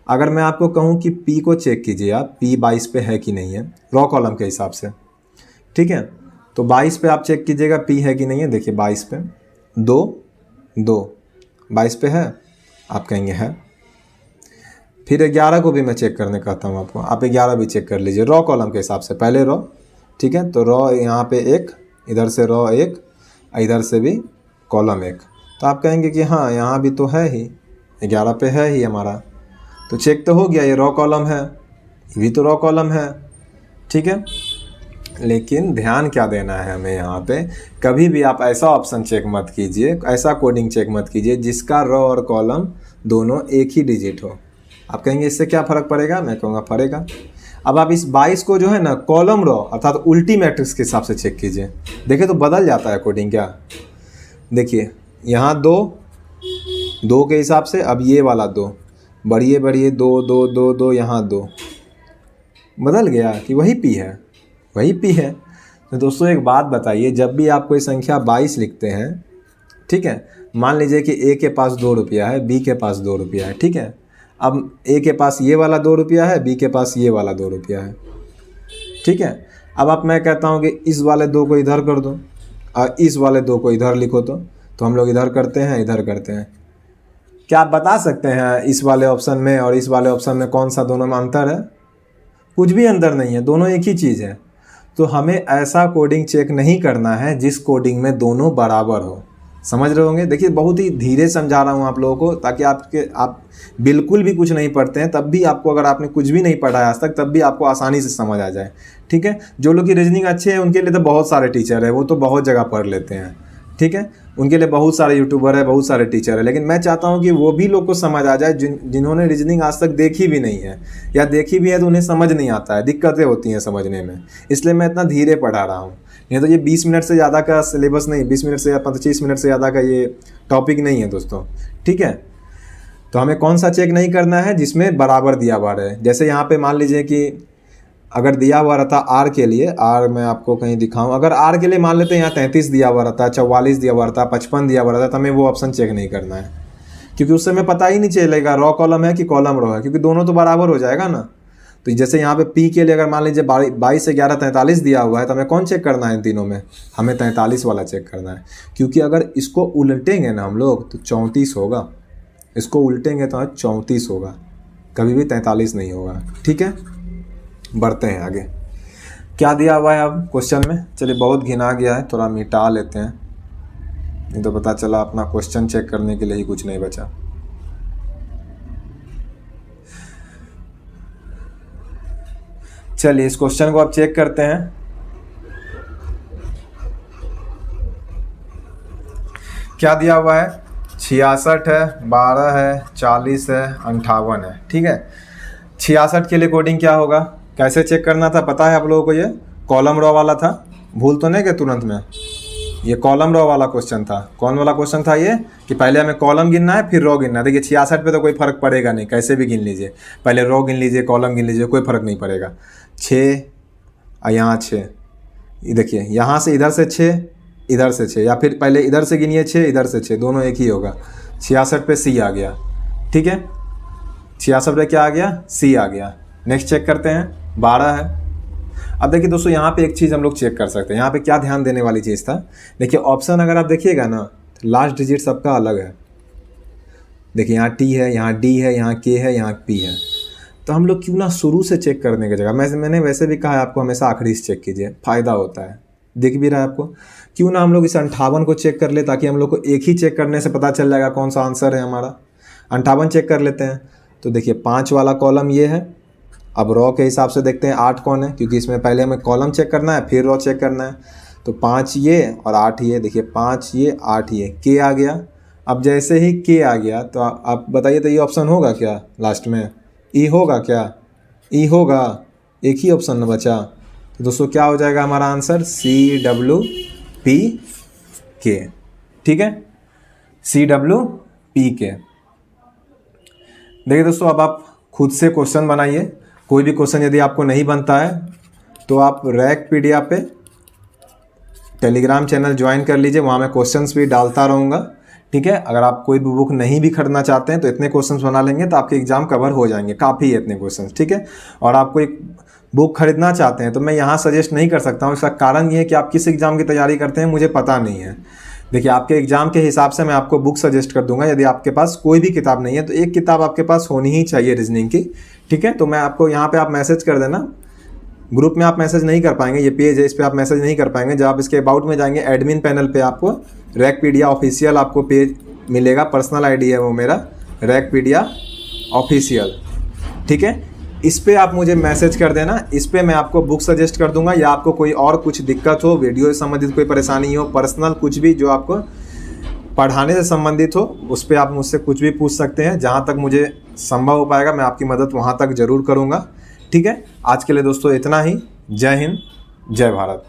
S1: अगर मैं आपको कहूँ कि P को चेक कीजिए आप, P 22 पे है कि नहीं है रॉ कॉलम के हिसाब से, ठीक है। तो 22 पे आप चेक कीजिएगा P है कि नहीं है। देखिए 22 पे 22 पे है, आप कहेंगे है। फिर 11 को भी मैं चेक करने कहता हूँ आपको, आप 11 भी चेक कर लीजिए रॉ कॉलम के हिसाब से, पहले रॉ, ठीक है। तो रॉ यहाँ पे 1, इधर से रॉ 1, इधर से भी कॉलम 1, तो आप कहेंगे कि हाँ यहाँ भी तो है ही, 11 पे है ही हमारा, तो चेक तो हो गया, ये रॉ कॉलम है, ये भी तो रॉ कॉलम है, ठीक है। लेकिन ध्यान क्या देना है हमें यहाँ पे, कभी भी आप ऐसा ऑप्शन चेक मत कीजिए, ऐसा कोडिंग चेक मत कीजिए जिसका रॉ और कॉलम दोनों एक ही डिजिट हो। आप कहेंगे इससे क्या फ़र्क पड़ेगा, मैं कहूँगा पड़ेगा। अब आप इस 22 को जो है ना कॉलम रॉ अर्थात उल्टी मैट्रिक्स के हिसाब से चेक कीजिए, देखिए तो बदल जाता है कोडिंग क्या। देखिए यहाँ 2 के हिसाब से, अब ये वाला 2 बढ़िए 2 यहाँ 2 बदल गया कि वही P है, वही P है। तो दोस्तों एक बात बताइए, जब भी आप कोई संख्या 22 लिखते हैं, ठीक है, मान लीजिए कि A के पास 2 रुपया है, B के पास 2 रुपया है, ठीक है। अब A के पास ये वाला 2 रुपया है, B के पास ये वाला 2 रुपया है, ठीक है। अब मैं कहता हूँ कि इस वाले 2 को इधर कर दो और इस वाले 2 को इधर लिखो, तो हम लोग इधर करते हैं, इधर करते हैं। क्या आप बता सकते हैं इस वाले ऑप्शन में और इस वाले ऑप्शन में कौन सा दोनों में अंतर है? कुछ भी अंतर नहीं है, दोनों एक ही चीज़ है। तो हमें ऐसा कोडिंग चेक नहीं करना है जिस कोडिंग में दोनों बराबर हो। समझ रहे होंगे। देखिए बहुत ही धीरे समझा रहा हूँ आप लोगों को, ताकि आप बिल्कुल भी कुछ नहीं पढ़ते हैं तब भी आपको, अगर आपने कुछ भी नहीं पढ़ा है आज तक, तब भी आपको आसानी से समझ आ जाए। ठीक है, जो लोग की रीजनिंग अच्छे हैं उनके लिए तो बहुत सारे टीचर है, वो तो बहुत जगह पढ़ लेते हैं। ठीक है, उनके लिए बहुत सारे यूट्यूबर है, बहुत सारे टीचर है, लेकिन मैं चाहता हूँ कि वो भी लोग को समझ आ जाए जिन्होंने रीजनिंग आज तक देखी भी नहीं है, या देखी भी है तो उन्हें समझ नहीं आता है, दिक्कतें होती हैं समझने में, इसलिए मैं इतना धीरे पढ़ा रहा हूँ। नहीं तो ये 20 मिनट से ज़्यादा का सिलेबस नहीं, 20 मिनट से या 25 मिनट से ज़्यादा का ये टॉपिक नहीं है दोस्तों। ठीक है, तो हमें कौन सा चेक नहीं करना है, जिसमें बराबर दिया हुआ है। जैसे यहाँ पे मान लीजिए कि अगर दिया हुआ रहता आर के लिए, आर मैं आपको कहीं दिखाऊं, अगर आर के लिए मान लेते हैं यहाँ 33 दिया हुआ रहता, 44 दिया हुआ रहता, 55 दिया हुआ रहता, तो हमें वो ऑप्शन चेक नहीं करना है, क्योंकि उससे हमें पता ही नहीं चलेगा रॉ कॉलम है कि कॉलम रो है, क्योंकि दोनों तो बराबर हो जाएगा ना। तो जैसे यहाँ पे पी के लिए अगर मान लीजिए 22 से 11 43 दिया हुआ है, तो हमें कौन चेक करना है इन तीनों में, हमें 43 वाला चेक करना है, क्योंकि अगर इसको उलटेंगे ना हम लोग तो 34 होगा, इसको उल्टेंगे तो 34 होगा, कभी भी 43 नहीं होगा। ठीक है, बढ़ते हैं आगे। क्या दिया हुआ है अब क्वेश्चन में, चलिए बहुत घिना गया है, थोड़ा मिटा लेते हैं, नहीं तो पता चला अपना क्वेश्चन चेक करने के लिए ही कुछ नहीं बचा। चलिए इस क्वेश्चन को आप चेक करते हैं। क्या दिया हुआ है, 66 है, 12 है, 40 है, 58 है। ठीक है, 66 के लिए कोडिंग क्या होगा, कैसे चेक करना था पता है आप लोगों को, ये कॉलम रो वाला था, भूल तो नहीं गए तुरंत में, ये कॉलम रो वाला क्वेश्चन था। कौन वाला क्वेश्चन था ये, कि पहले हमें कॉलम गिनना है फिर रो गिनना है। देखिए 66 पे तो कोई फर्क पड़ेगा नहीं, कैसे भी गिन लीजिए, पहले रो गिन लीजिए कॉलम गिन लीजिए, कोई फर्क नहीं पड़ेगा। 6 और यहाँ 6, देखिए यहाँ से इधर से 6, इधर से 6, या फिर पहले इधर से गिनिए 6, इधर से 6, दोनों एक ही होगा। 66 पे सी आ गया। ठीक है, 66 पे क्या आ गया, सी आ गया। नेक्स्ट चेक करते हैं, 12 है। अब देखिए दोस्तों यहाँ पे एक चीज़ हम लोग चेक कर सकते हैं, यहाँ पे क्या ध्यान देने वाली चीज़ था, देखिए ऑप्शन अगर आप देखिएगा ना, लास्ट डिजिट सबका अलग है। देखिए यहाँ टी है, यहाँ डी है, यहाँ के है, यहाँ पी है। तो हम लोग क्यों ना शुरू से चेक करने की जगह, मैंने वैसे भी कहा है आपको हमेशा आखिरी से चेक कीजिए, फ़ायदा होता है, दिख भी रहा है आपको। क्यों ना हम लोग इस 58 को चेक कर ले, ताकि हम लोग को एक ही चेक करने से पता चल जाएगा कौन सा आंसर है हमारा। 58 चेक कर लेते हैं। तो देखिए 5 वाला कॉलम ये है। अब रॉ के हिसाब से देखते हैं 8 कौन है, क्योंकि इसमें पहले हमें कॉलम चेक करना है फिर रॉ चेक करना है। तो 5 ये और 8 ये, देखिए 5 ये 8 ये, के आ गया। अब जैसे ही के आ गया तो आप बताइए, तो ये ऑप्शन होगा क्या लास्ट में, ई होगा क्या, ई होगा, एक ही ऑप्शन न बचा। तो दोस्तों क्या हो जाएगा हमारा आंसर, CWP के। ठीक है, CWP के। देखिए दोस्तों अब आप खुद से क्वेश्चन बनाइए, कोई भी क्वेश्चन यदि आपको नहीं बनता है तो आप रैकपीडिया पे टेलीग्राम चैनल ज्वाइन कर लीजिए, वहाँ मैं क्वेश्चंस भी डालता रहूँगा। ठीक है, अगर आप कोई भी बुक नहीं भी खरीदना चाहते हैं तो इतने क्वेश्चंस बना लेंगे तो आपके एग्जाम कवर हो जाएंगे, काफ़ी है इतने क्वेश्चंस। ठीक है, और आपको एक बुक खरीदना चाहते हैं तो मैं यहाँ सजेस्ट नहीं कर सकता हूँ, इसका कारण ये है कि आप किस एग्ज़ाम की तैयारी करते हैं मुझे पता नहीं है। देखिए आपके एग्जाम के हिसाब से मैं आपको बुक सजेस्ट कर दूंगा। यदि आपके पास कोई भी किताब नहीं है तो एक किताब आपके पास होनी ही चाहिए रीजनिंग की। ठीक है, तो मैं आपको यहाँ पे आप मैसेज कर देना, ग्रुप में आप मैसेज नहीं कर पाएंगे, ये पेज है इस पर आप मैसेज नहीं कर पाएंगे। जब आप इसके अबाउट में जाएंगे एडमिन पैनल पे आपको रैकपीडिया ऑफिशियल आपको पेज मिलेगा, पर्सनल आईडी है वो मेरा, रैकपीडिया ऑफिशियल। ठीक है, इस पे आप मुझे मैसेज कर देना, इस पे मैं आपको बुक सजेस्ट कर दूंगा, या आपको कोई और कुछ दिक्कत हो, वीडियो से संबंधित कोई परेशानी हो, पर्सनल कुछ भी जो आपको पढ़ाने से संबंधित हो, उस पर आप मुझसे कुछ भी पूछ सकते हैं। जहाँ तक मुझे संभव हो पाएगा मैं आपकी मदद वहाँ तक ज़रूर करूँगा। ठीक है, आज के लिए दोस्तों इतना ही। जय हिंद, जय भारत।